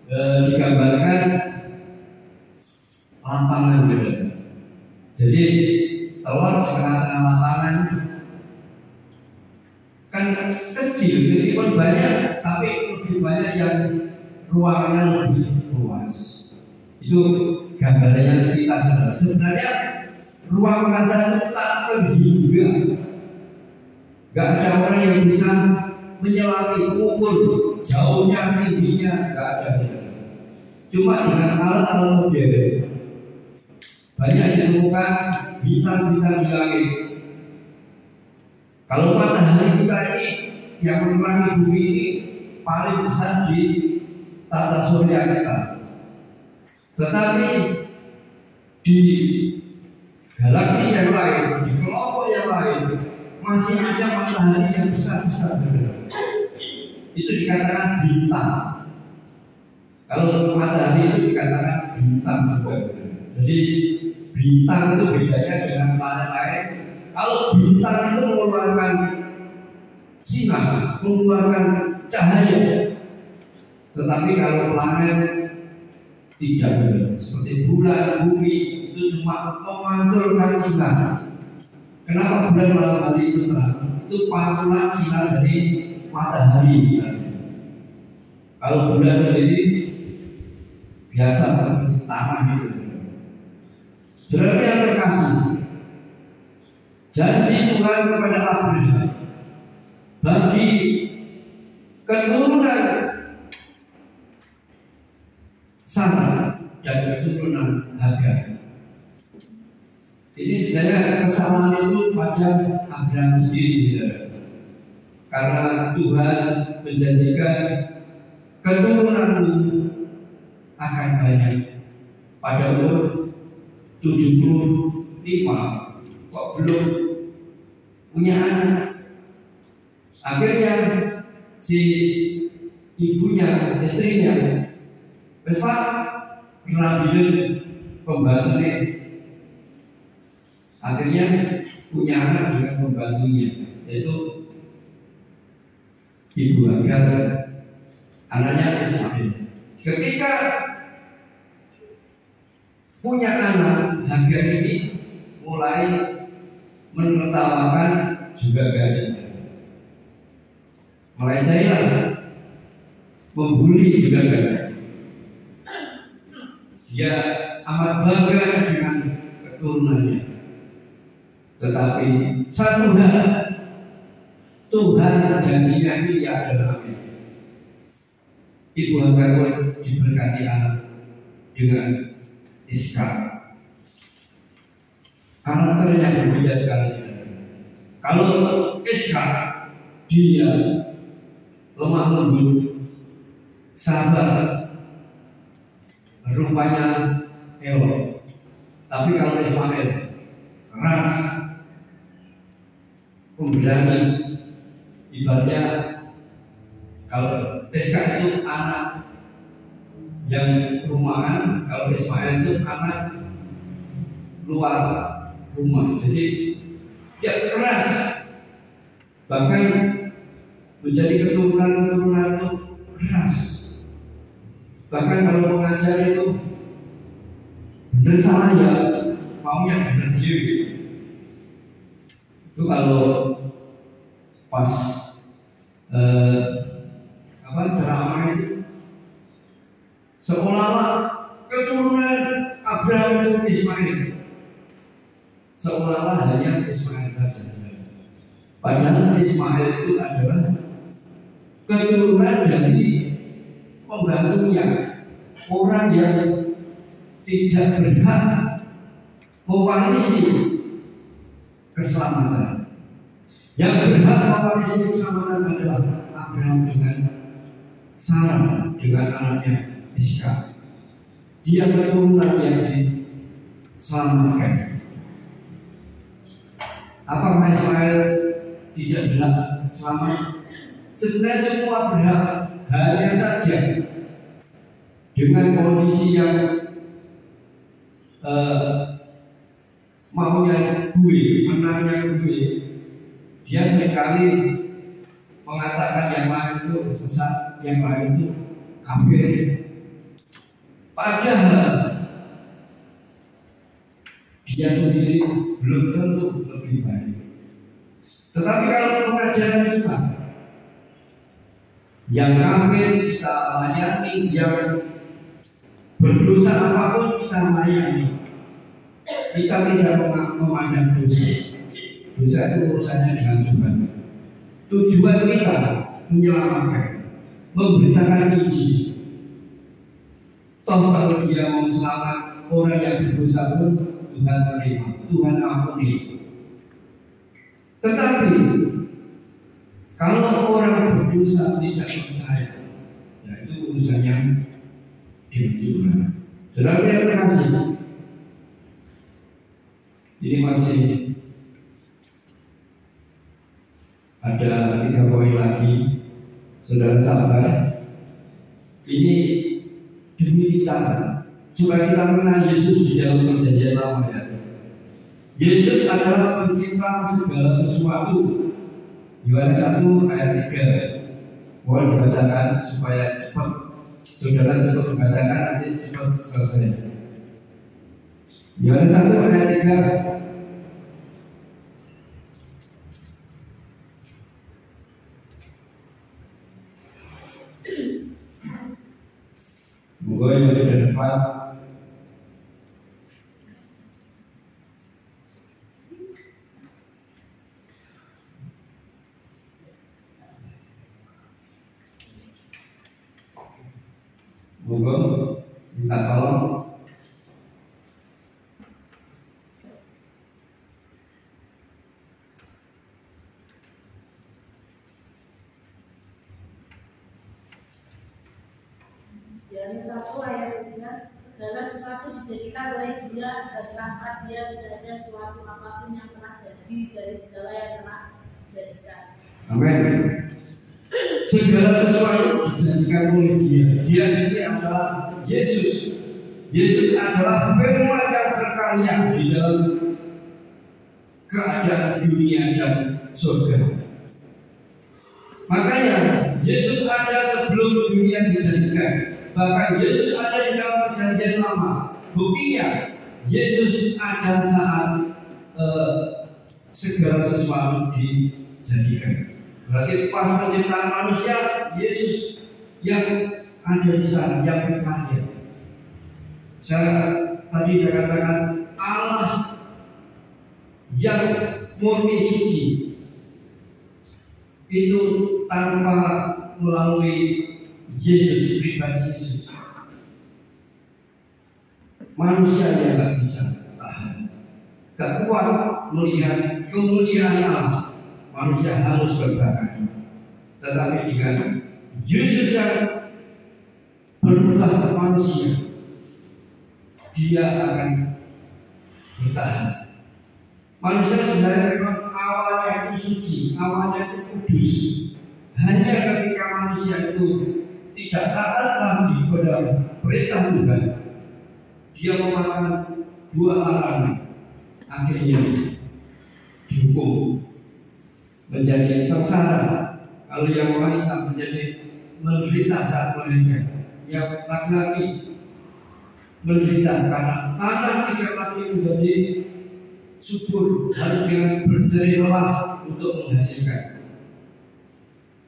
digambarkan lapangan gitu. Jadi telur di tengah-tengah lapangan kan kecil, meskipun banyak, tapi lebih banyak yang ruangannya lebih luas. Itu gambarannya kita sebenarnya ruang angkasa itu tak terhingga. Gak ada orang yang bisa menyelami, ukur jauhnya, tingginya, gak ada. Cuma dengan alat-alat modern banyak ditemukan bintang-bintang di langit. Kalau matahari kita ini yang menerangi bumi ini paling besar di tata surya kita, tetapi di galaksi yang lain, di kelompok yang lain masih ada matahari yang besar-besar. Itu dikatakan bintang. Kalau matahari itu dikatakan bintang juga. Jadi bintang itu bedanya dengan planet lain. Kalau bintang itu mengeluarkan sinar, mengeluarkan cahaya, tetapi kalau planet tidak benar. Seperti bulan, bumi itu cuma memantulkan sinar. Kenapa bulan malam hari itu terang? Itu pantulan sinar dari matahari. Kalau bulan sendiri biasa seperti tanah itu. Saudara yang terkasih, janji Tuhan kepada Abraham bagi keturunan Sarah dan keturunan Hagar. Ini sebenarnya kesalahan itu pada Abraham sendiri, karena Tuhan menjanjikan keturunanmu akan banyak pada umur 75, kok belum punya anak. Akhirnya si ibunya, istrinya, Pak ngelabilin pembantunya. Akhirnya punya anak dengan pembantunya, yaitu ibu Hagar, anaknya Ismail. Ketika punya anak, Hagar ini mulai menertawakan juga gadisnya, mulai jahil, membuli juga gadisnya. Dia amat bangga dengan keturunannya. Tetapi satu hal, Tuhan janjinya ini ya adalah amin. Ibu Hagar pun diberkati anak dengan Ishak. Karakternya berbeda sekali. Kalau Ishak dia lemah lembut, sabar, rupanya elok. Tapi kalau Ismail keras, pemberani, ibaratnya kalau Ishak itu anak yang rumahan, kalau Ismail itu anak luar rumah. Jadi dia keras, bahkan menjadi keturunan itu keras. Bahkan kalau mengajar itu benar salah ya, maunya benar dia. Itu kalau pas ceramah itu seolah-olah keturunan Abraham untuk Ismail, seolah-olah hanya Ismail saja. Padahal Ismail itu adalah keturunan dari pembantunya, orang yang tidak berhak mewarisi keselamatan. Yang berhak mewarisi keselamatan adalah Abraham dengan Sarah, dengan anaknya Ishak. Dia keturunan yang diselamatkan. Apakah Ismail tidak berhak selamat? Sebenarnya semua berhak, hanya saja dengan kondisi yang maunya gue, menangnya gue, dia seringkali mengatakan yang lain itu sesat, yang lain itu kafir. Padahal dia sendiri belum tentu lebih baik. Tetapi kalau pengajaran kita yang kafir kita layani, yang berdosa apapun kita layani, kita tidak memandang dosa. Dosa itu urusannya dengan Tuhan. Tujuan kita menyelamatkan, memberitakan Injil. Toh kalau dia mau selamat, orang yang berdosa pun Tuhan terima, Tuhan ampuni. Tetapi kalau orang berdosa tidak percaya, ya itu urusannya dengan Tuhan. Saudara yang terkasih, ini masih ada 3 poin lagi. Saudara sabar. Ini demi kita, supaya kita mengenal Yesus di dalam perjanjian lama ya. Yesus adalah pencipta segala sesuatu. Yohanes 1 ayat 3. Boleh dibacakan supaya cepat. Saudara cepat membacakan, nanti cepat selesai. Yohanes 1 ayat 3. Moga yang di depan. Moga minta tolong. Yohanes 1 ayat 13, segala sesuatu dijadikan oleh Dia, dan tanpa Dia tidak ada suatu apapun yang telah jadi dari segala yang telah dijadikan. Amin. Segala sesuatu dijadikan oleh Dia. Dia di sini adalah Yesus. Yesus adalah firman yang berkarya di dalam keadaan dunia dan surga. Makanya Yesus ada sebelum dunia dijadikan. Bahkan Yesus ada di dalam perjanjian lama. Buktinya Yesus ada saat segala sesuatu dijadikan. Berarti pas penciptaan manusia, Yesus yang ada di sana, yang berkarya. Tadi saya katakan Allah yang murni suci itu tanpa melalui Yesus, pribadi Yesus, manusia yang tidak bisa tahan, tak kuat melihat kemuliaan Allah. Manusia harus berbakar. Tetapi dengan Yesus yang berubah manusia, Dia akan bertahan. Manusia sebenarnya memang awalnya itu suci, awalnya itu kudus. Hanya ketika manusia itu tidak taat lagi kepada perintah Tuhan, dia memakan buah larangan, akhirnya dihukum menjadi sengsara. Kalau yang wanita menjadi menderita saat melahirkan, yang laki-laki menderita karena tanah tidak lagi menjadi subur, harus dengan berjerih lelah untuk menghasilkan.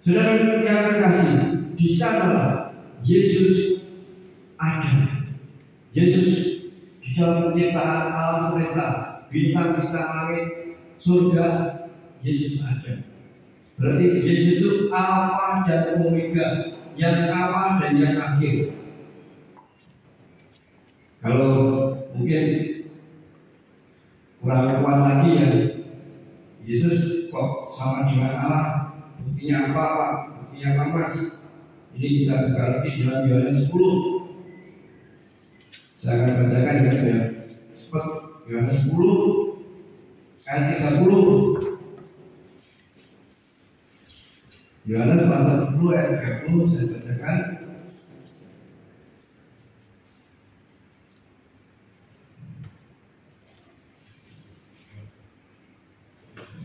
Saudara yang terkasih, di sana Yesus ada. Yesus di Di dalam penciptaan alam semesta, bintang-bintang langit, surga, Yesus ada. Berarti Yesus itu Alfa dan Omega, yang awal dan yang akhir. Kalau mungkin kurang kuat lagi ya, Yesus kok sama dengan Allah? Buktinya apa Pak? Buktinya apa Mas? Ini kita buka lagi dalam Yohanes 10. Saya akan bacakan ya, cepat. Yohanes 10 ayat 30. Yohanes pasal 10 ayat 30 saya bacakan.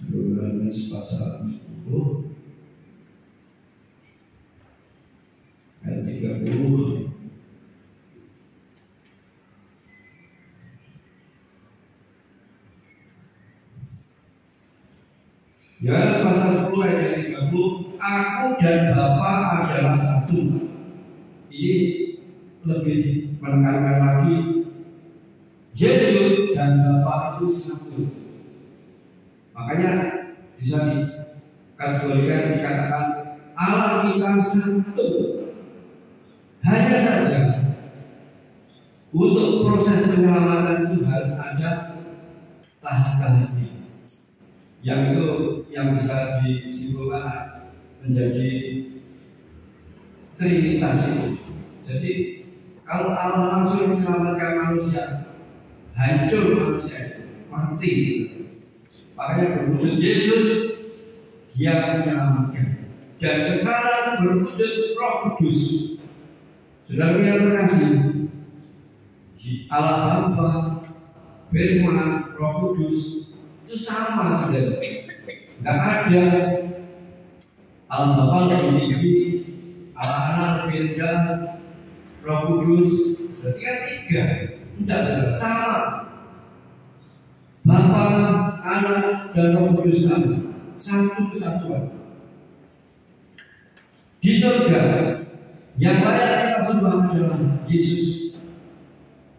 Yohanes pasal 10 ayat 30. Yohanes pasal 10 ayat 30, aku dan Bapa adalah satu. Ini lebih menekankan lagi, Yesus dan Bapa itu satu. Makanya bisa dikategorikan, dikatakan Allah kita satu. Hanya saja untuk proses penyelamatan itu harus ada tahap-tahapnya. Yang itu yang bisa disimpulkan menjadi Trinitas itu. Jadi kalau Allah langsung menyelamatkan manusia, hancur manusia itu, mati. Makanya berwujud Yesus, Dia menyelamatkan. Dan sekarang berwujud Roh Kudus. Saudara yang terkasih, Allah Bapa, Firman, Roh Kudus itu sama saudara. Enggak ada Allah Bapa lebih tinggi, Allah Anak lebih rendah, Roh Kudus berarti kan tiga. Tidak saudara, sama. Bapa, Anak dan Roh Kudus sama, satu kesatuan. Di surga yang layak kita sembah adalah Yesus.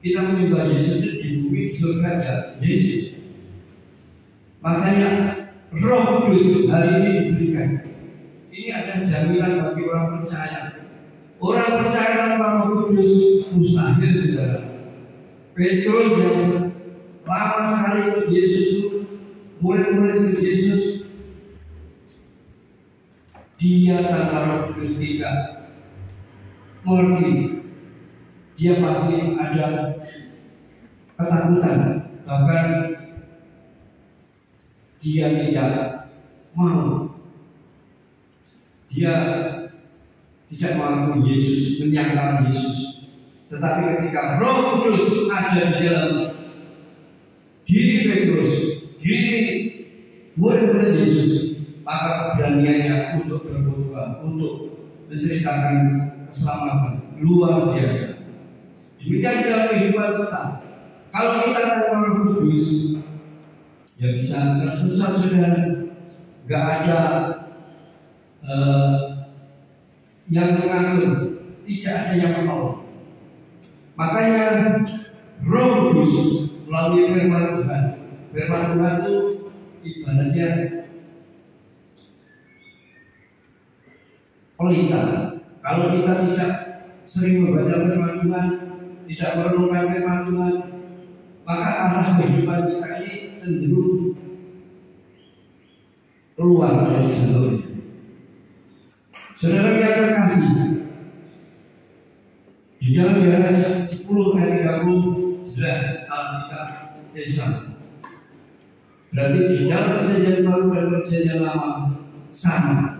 Kita menyembah Yesus itu di bumi, di surga ada Yesus. Makanya Roh Kudus hari ini diberikan. Ini adalah jaminan bagi orang percaya. Orang percaya tanpa Roh Kudus mustahil, saudara. Petrus yang lama sekali ikut Yesus itu, murid-murid ikut Yesus, dia tanpa Roh Kudus tidak mengerti. Dia pasti ada ketakutan, bahkan dia tidak mau. Dia tidak mau Yesus, menyangkal Yesus. Tetapi ketika Roh Kudus ada di dalam diri Petrus, diri murid-murid Yesus, maka keberaniannya untuk berkhotbah, untuk menceritakan keselamatan luar biasa. Demikian dalam kehidupan kita. Kalau kita tanpa Roh Kudus, ya bisa tersesat sudah, nggak ada yang mengatur, tidak ada yang menolong. Makanya Roh Kudus melalui firman Tuhan. Firman Tuhan itu ibaratnya pelita. Kalau kita tidak sering membaca firman Tuhan, tidak merenungkan firman Tuhan, maka arah kehidupan kita ini cenderung keluar dari jalurnya. Saudara yang terkasih, di dalam Yohanes 10 ayat 30 jelas Alkitab Esa. Berarti di dalam perjanjian baru dan perjanjian lama sama.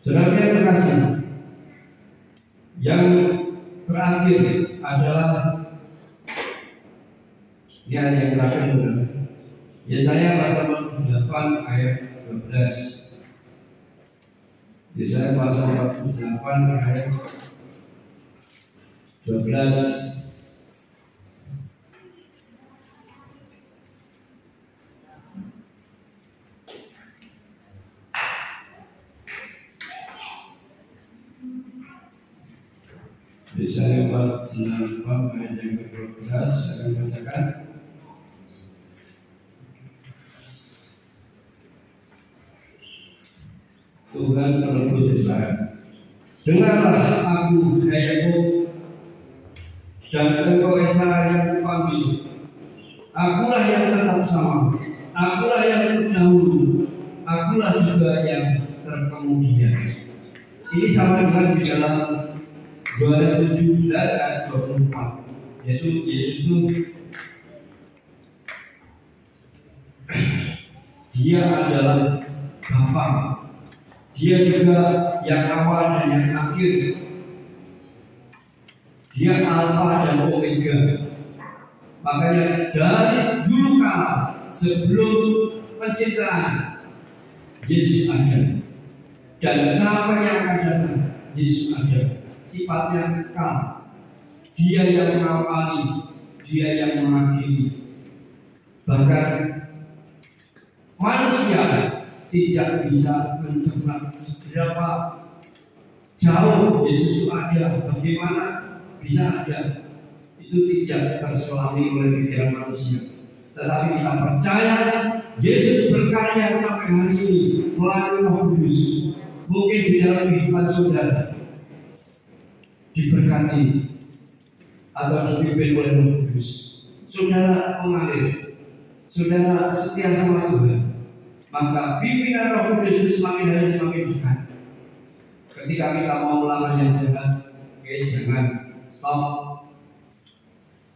Saudara yang terkasih, yang terakhir adalah ini ayat yang terakhir, saudara. Yesaya pasal 48 ayat 12. Yesaya pasal 48 ayat 12. Yesaya 48 bab ayat yang ke-12 akan bacakan. Tuhan menebus Israel. Dengarlah aku, hai Yakub, dan engkau Israel yang kupanggil. Akulah yang tetap sama, akulah yang terdahulu, akulah juga yang terkemudian. Ini sama dengan di dalam 217 ayat 24, yaitu Yesus itu Dia adalah Bapa. Dia juga yang awal dan yang akhir. Dia Alfa dan Omega. Makanya dari dulu kala sebelum penciptaan Yesus ada, dan sampai yang akan datang Yesus ada. Sifatnya kekal. Dia yang mengawali, Dia yang mengakhiri. Bahkan manusia tidak bisa mencerna seberapa jauh Yesus itu ada, bagaimana bisa ada. Itu tidak terselami oleh pikiran manusia. Tetapi kita percaya Yesus berkarya sampai hari ini melalui Roh Kudus. Mungkin di dalam kehidupan saudara diberkati atau dipimpin oleh Roh Kudus. Saudara mengalir, saudara setia sama Tuhan, maka pimpinan Roh Kudus itu semakin hari semakin dekat. Ketika kita mau melakukan yang jahat, jangan stop.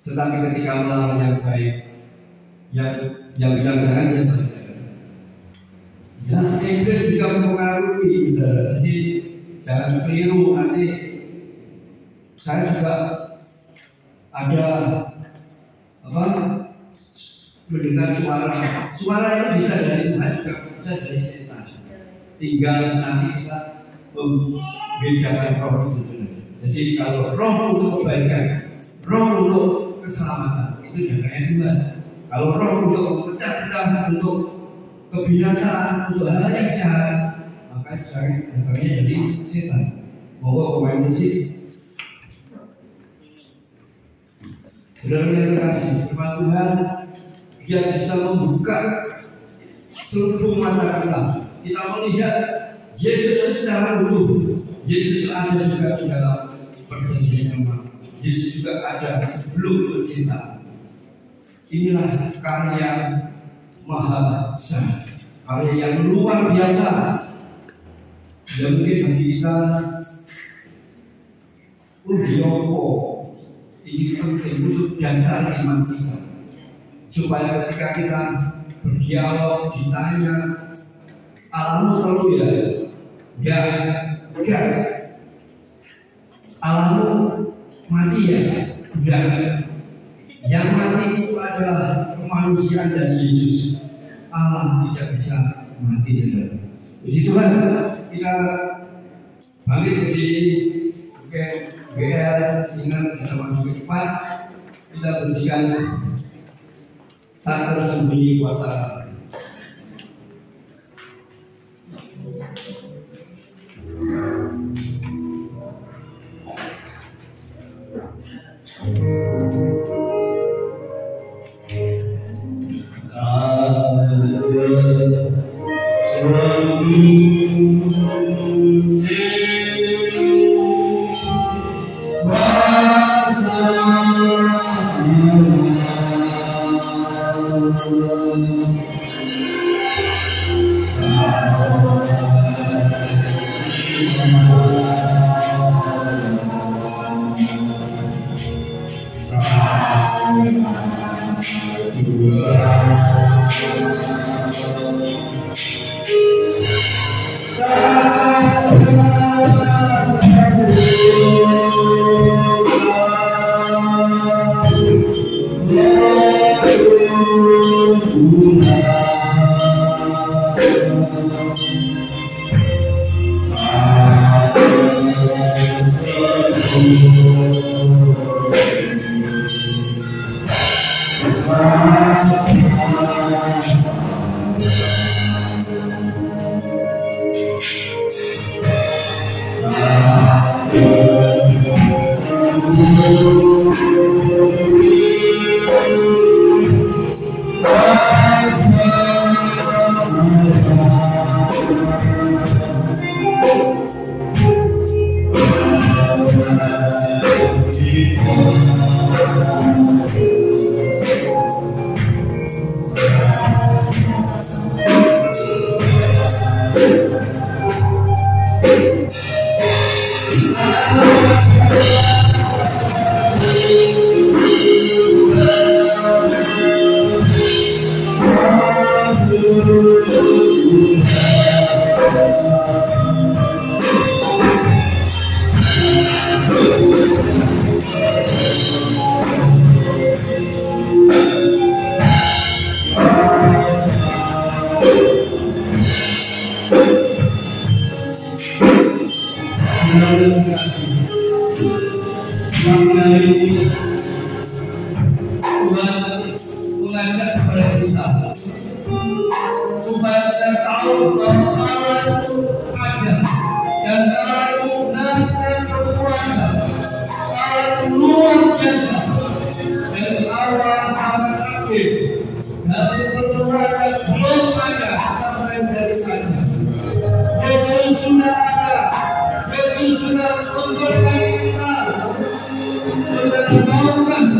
Tetapi ketika melakukan yang baik, yang bilang jangan, jangan. Ya, iblis juga mempengaruhi kita. Jadi jangan keliru. Nanti saya juga ada mendengar suara itu bisa dari Tuhan juga bisa dari setan. Tinggal nanti kita membedakan roh itu. Jadi kalau roh untuk kebaikan, roh untuk keselamatan, itu jasanya Tuhan. Kalau roh untuk memecah belah, untuk kebinasaan, untuk hal yang jahat, maka datangnya jadi setan. Bahwa pemain musik benar-benar terkasih firman Tuhan, Dia bisa membuka seluruh mata kita. Kita melihat Yesus secara utuh. Yesus ada juga di dalam perjanjian lama. Yesus juga ada sebelum penciptaan. Inilah karya Maha Besar, karya yang luar biasa. Dan mungkin bagi kita, ini penting untuk dasar iman kita, supaya ketika kita berdialog, ditanya, alamu terlalu ya gas, alamu mati ya, enggak. Yang mati itu adalah kemanusiaan dari Yesus. Allah tidak bisa mati saudara. Puji Tuhan, kita balik berdiri, oke, GR sehingga bisa masuk ke depan. Kita berikan tak tersembunyi kuasa.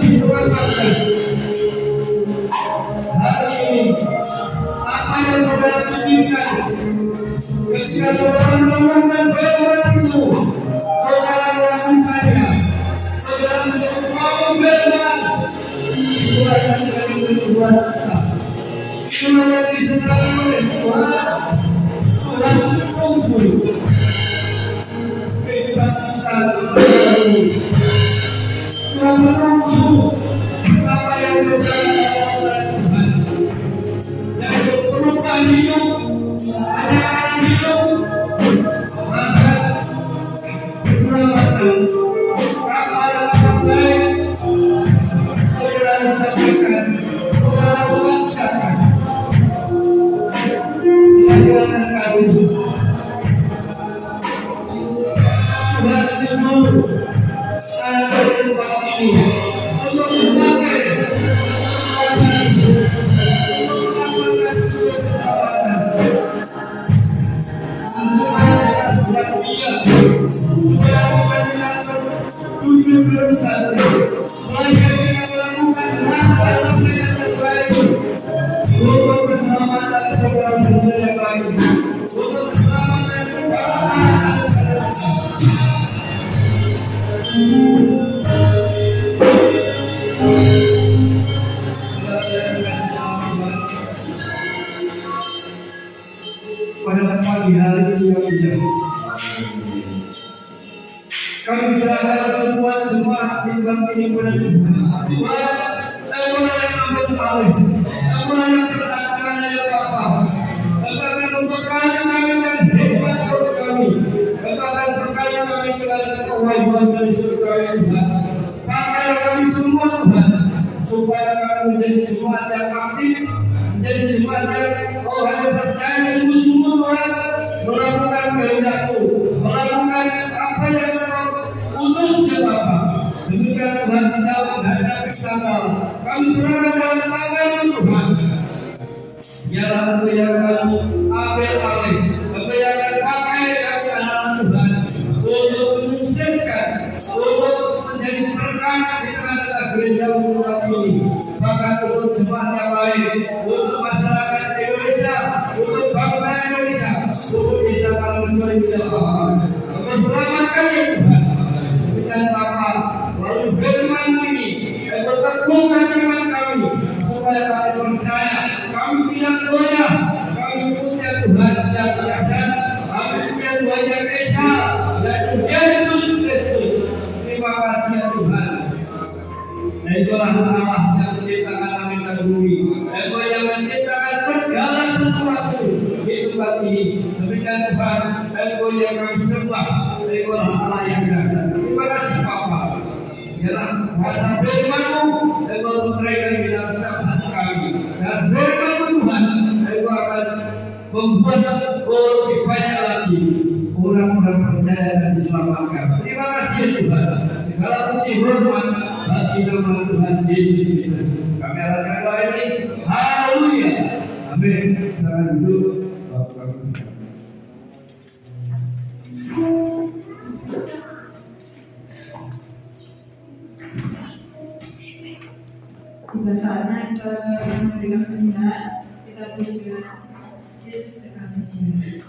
diselamatkan. Hari ini apa yang saudara pikirkan ketika saudara menemukan firman itu, saudara melakukannya, saudara menjadi kaum firman, itu akan menjadi kehidupan kita. Itu menjadi sesuatu oleh Tuhan. Tuhan kumpul kehidupan kita ini. Tuhan menunggu apa yang saudara lakukan Tuhan. Yaitu perubahan hidup, ajaran hidup, maka keselamatan, kabar-kabar baik, saudara sampaikan, saudara bacakan. Tuhan kasih. Tuhan menunggu anak tempat ini untuk memakai pada pagi hari ini yang indah, kami serahkan semua jemaat timbang ini pada Tuhan. Tuhan, Engkau yang amat tahu, Engkau yang berkata ya Bapa, Engkau akan membekali kami dan hebat surga kami, Engkau akan berkali kami dengan kewajiban dari surga yang Tuhan. Pakai kami semua Tuhan, supaya kami menjadi jemaat yang aktif, menjadi jemaat yang hanya percaya sungguh-sungguh Tuhan, melakukan kehendak-Mu, melakukan apa yang Engkau utus ya Bapa. Demikian Tuhan kita menghadapi tanggal. Kami serahkan dalam tangan-Mu Tuhan. Biarlah Engkau yang akan ambil alih, Engkau yang akan pakai kami anak Tuhan untuk menyukseskan, untuk menjadi berkat di tengah-tengah gereja tempat ini, bahkan untuk jemaat yang lain, untuk masyarakat Indonesia, untuk bangsa Indonesia, untuk desa Kalimantan ini ya Tuhan. Engkau selamatkan ya Tuhan. Dan Bapa, melalui firman ini, Engkau teguhkan iman kami, supaya kami percaya, kami tidak goyah, kami punya Tuhan yang biasa, kami punya Tuhan yang esa, yaitu Yesus Kristus. Terima kasih ya Tuhan. Engkaulah Allah yang menciptakan langit dan bumi, Engkau yang menciptakan segala sesuatu di tempat ini. Demikian Tuhan, Engkau yang kami sembah, Engkaulah Allah yang biasa. Terima kasih Bapa. Biarlah kuasa firman-Mu Engkau putraikan di dalam setiap hati kami, dan firman-Mu Tuhan Engkau akan membuat lebih banyak lagi orang-orang percaya dan diselamatkan. Terima kasih Tuhan. Segala puji hormat bagi nama Tuhan Yesus Kristus. Kami alaskan doa ini. Haleluya. Amin. Silakan duduk. Tiba saatnya kita memberikan pembinaan, kita puji Yesus kekasih cinta.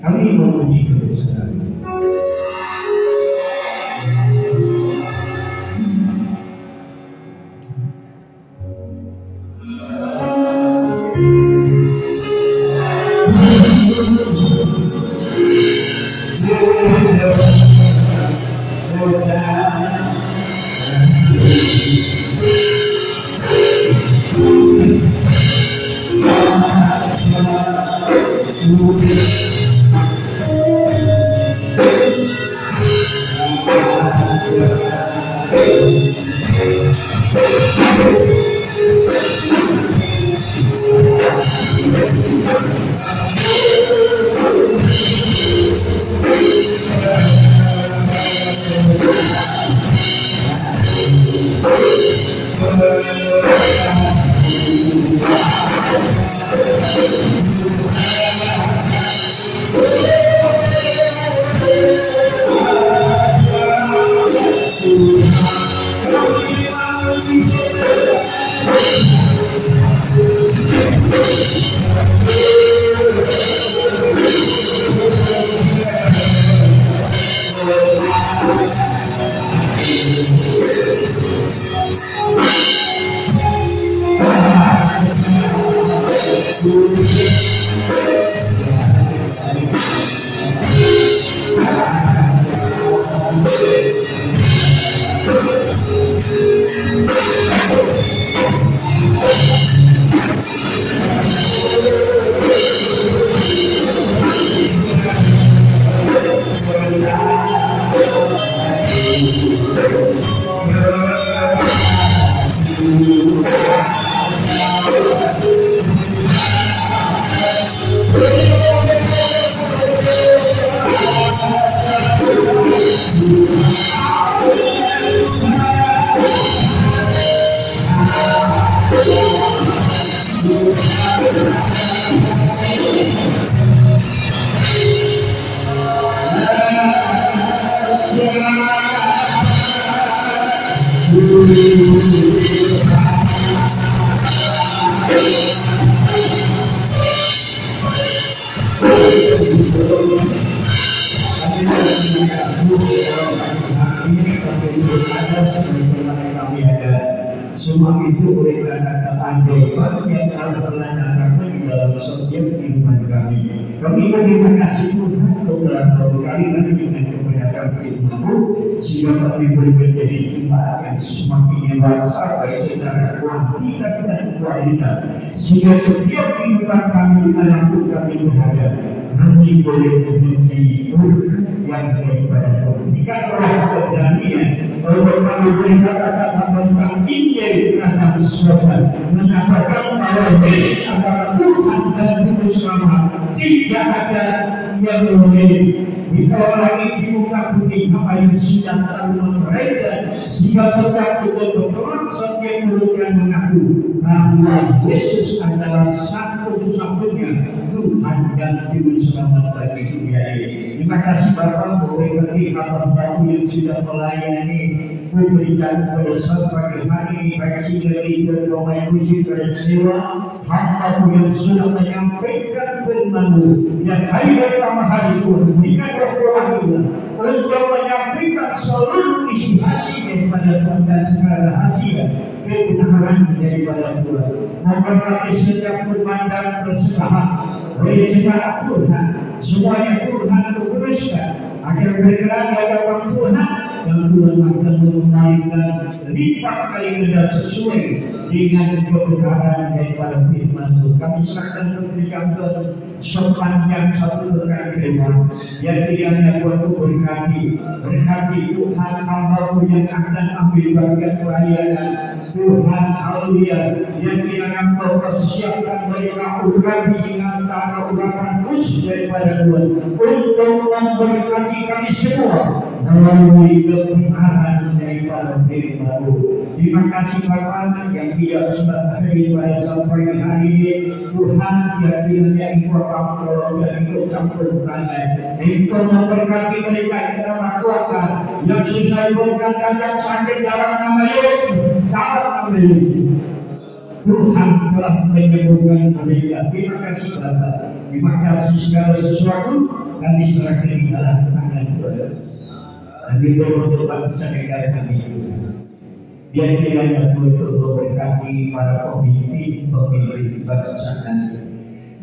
Kami memuji kebesaran. Semua itu oleh kata-kata yang telah dalam setiap kehidupan kami. Kami berterima kasih Tuhan telah kali kami dengan kebenaran firman-Mu sehingga kami boleh menjadi jemaat yang semakin dewasa baik secara kuantitas dan kualitas, sehingga setiap kehidupan kami dimanapun kami berada kami boleh menjadi berkat yang daripada Tuhan. Jika roh keberanian untuk kami berkata-kata tentang Injil kerajaan surga, mengatakan bahwa antara Tuhan dan Juru Selamat tidak ada yang boleh ditoleransi di muka bumi apa yang sedang terjadi mereka, sehingga setiap betul-betul setiap mulut yang mengaku bahwa Yesus adalah satu-satunya Tuhan dan Juru Selamat bagi dunia ini. Terima kasih Bapak, berkati hamba-Mu yang sudah melayani memberikan kepada pagi hari ini baik dari berdoa puji peristiwa hamba-Mu yang sudah menyampaikan firman-Mu yang hari pertama hari Tuhan berikan roh untuk menyampaikan seluruh isi hati daripada Tuhan dan segala rahasia kebenaran daripada Tuhan. Memberkati setiap firman dan perserahan oleh jemaat Tuhan, semuanya Tuhan uruskan agar berkenan di hadapan Tuhan, dan Tuhan akan mengembalikan lipat kali ganda sesuai dengan kebenaran daripada firman-Mu. Kami serahkan memberikan sepanjang satu pekan ke depan, yang kiranya Tuhan berkati Tuhan hamba-Mu yang akan ambil bagian pelayanan Tuhan, haleluya, yang kiranya Engkau persiapkan mereka urapi dengan antara urapan khusus daripada Tuhan untuk memberkati kami semua melalui kebenaran daripada firman-Mu. Terima kasih Bapak yang tidak sempat hadir pada sampai hari ini. Tuhan, yang kiranya Engkau akan tolong dan Engkau campur tangan. Engkau memberkati mereka yang dalam keluarga yang susah diberikan dan yang sakit dalam nama Yesus. Dalam nama Yesus. Tuhan telah menyembuhkan mereka. Terima kasih Bapak. Terima kasih segala sesuatu kami serahkan di dalam tangan Tuhan. Kami berdoa bangsa negara kami. Biar kiranya Tuhan memberkati para pemimpin bangsa kami.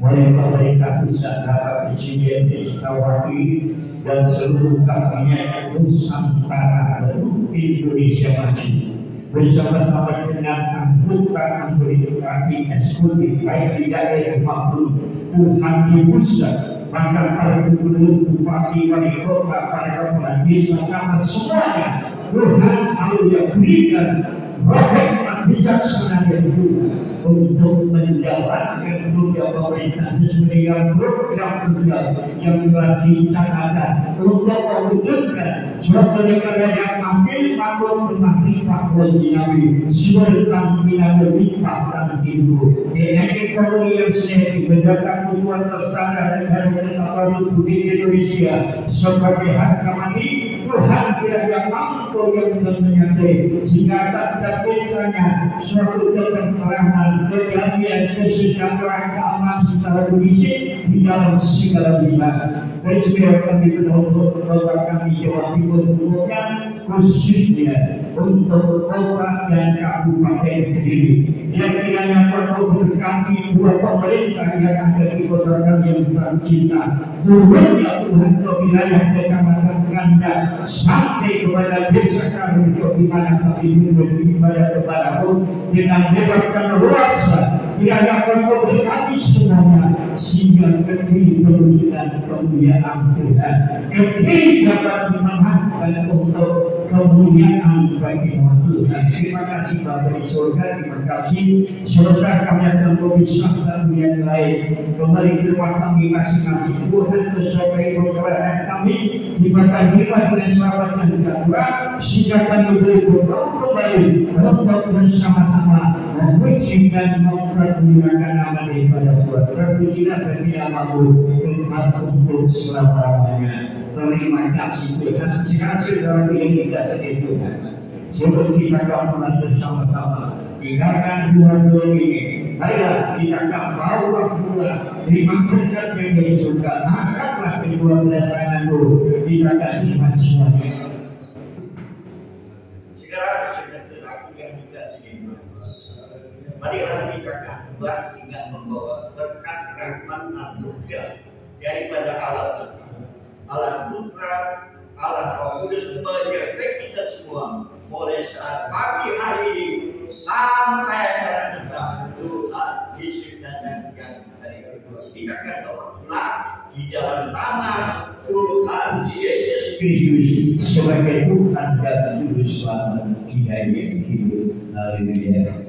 Mulai pemerintah pusat, Bapak Presiden, Wakil dan seluruh kabinet Nusantara Indonesia Maju bersama-sama dengan anggota kami eksekutif baik di daerah maupun Tuhan di pusat, bahkan para gubernur, bupati, wali kota, para kepala desa, semuanya Tuhan haleluya berikan roh bijaksana dari Tuhan untuk menjalankan dunia pemerintah sesuai dengan program-program yang telah dicanangkan untuk mewujudkan suatu negara yang ambil makhluk pemerintah wajinawi serta tidak berlimpah dan hidup dengan ekonomi yang sedang dibedakan tujuan terstandar negara kesatuan Republik Indonesia sebagai harga mati. Tuhan kiranya mampu yang menyertai sehingga tak terciptanya suatu ketentraman, kedamaian, kesejahteraan, keamanan secara domestik di dalam segala bidang. Dan segera kami berdoa kepada kami Jawa Timur umumnya, khususnya untuk kota dan kabupaten Kediri. Yang kiranya perlu berkati dua pemerintah yang ada di kota kami yang tercinta. Turunnya Tuhan ke wilayah kecamatan Ganda sampai kepada desa kami di mana kami beribadah kepada-Mu dengan bebas dan luasa. Kiranya Engkau berkati semuanya sehingga Kediri menunjukkan kemuliaan Tuhan. Kediri dapat dimanfaatkan untuk kemuliaan bagi Tuhan. Terima kasih Bapak di surga, terima kasih. Saudara kami akan memisahkan yang lain. Kembali ke rumah kami masing-masing. Tuhan sesuai perkara kami diberikan hikmat dengan selamat dan sejahtera sehingga kami boleh berdoa kembali untuk bersama-sama memuji dan mempergunakan nama daripada Tuhan. Terpujilah bagi nama-Mu untuk selama-lamanya. Terima kasih Tuhan. Hasil dalam yang tidak sedih Tuhan. Sebelum kita akan bersama-sama tinggalkan dua-dua ini. Marilah kita akan bawa pula terima berkat yang dari surga. Angkatlah kedua belah tangan-Mu. Kita akan terima semuanya. Segera sudah terlaku yang kita sedih. Marilah kita kembali dengan membawa berkat rahmat anugerah daripada Allah Bapa, Allah Putra, Allah Roh Kudus menyertai kita semua mulai saat pagi hari ini sampai pada kita Tuhan Yesus datang yang dari kedua. Kita akan berpulang di dalam nama Tuhan Yesus Kristus sebagai Tuhan dan Juru Selamat kita yang hidup. Haleluya.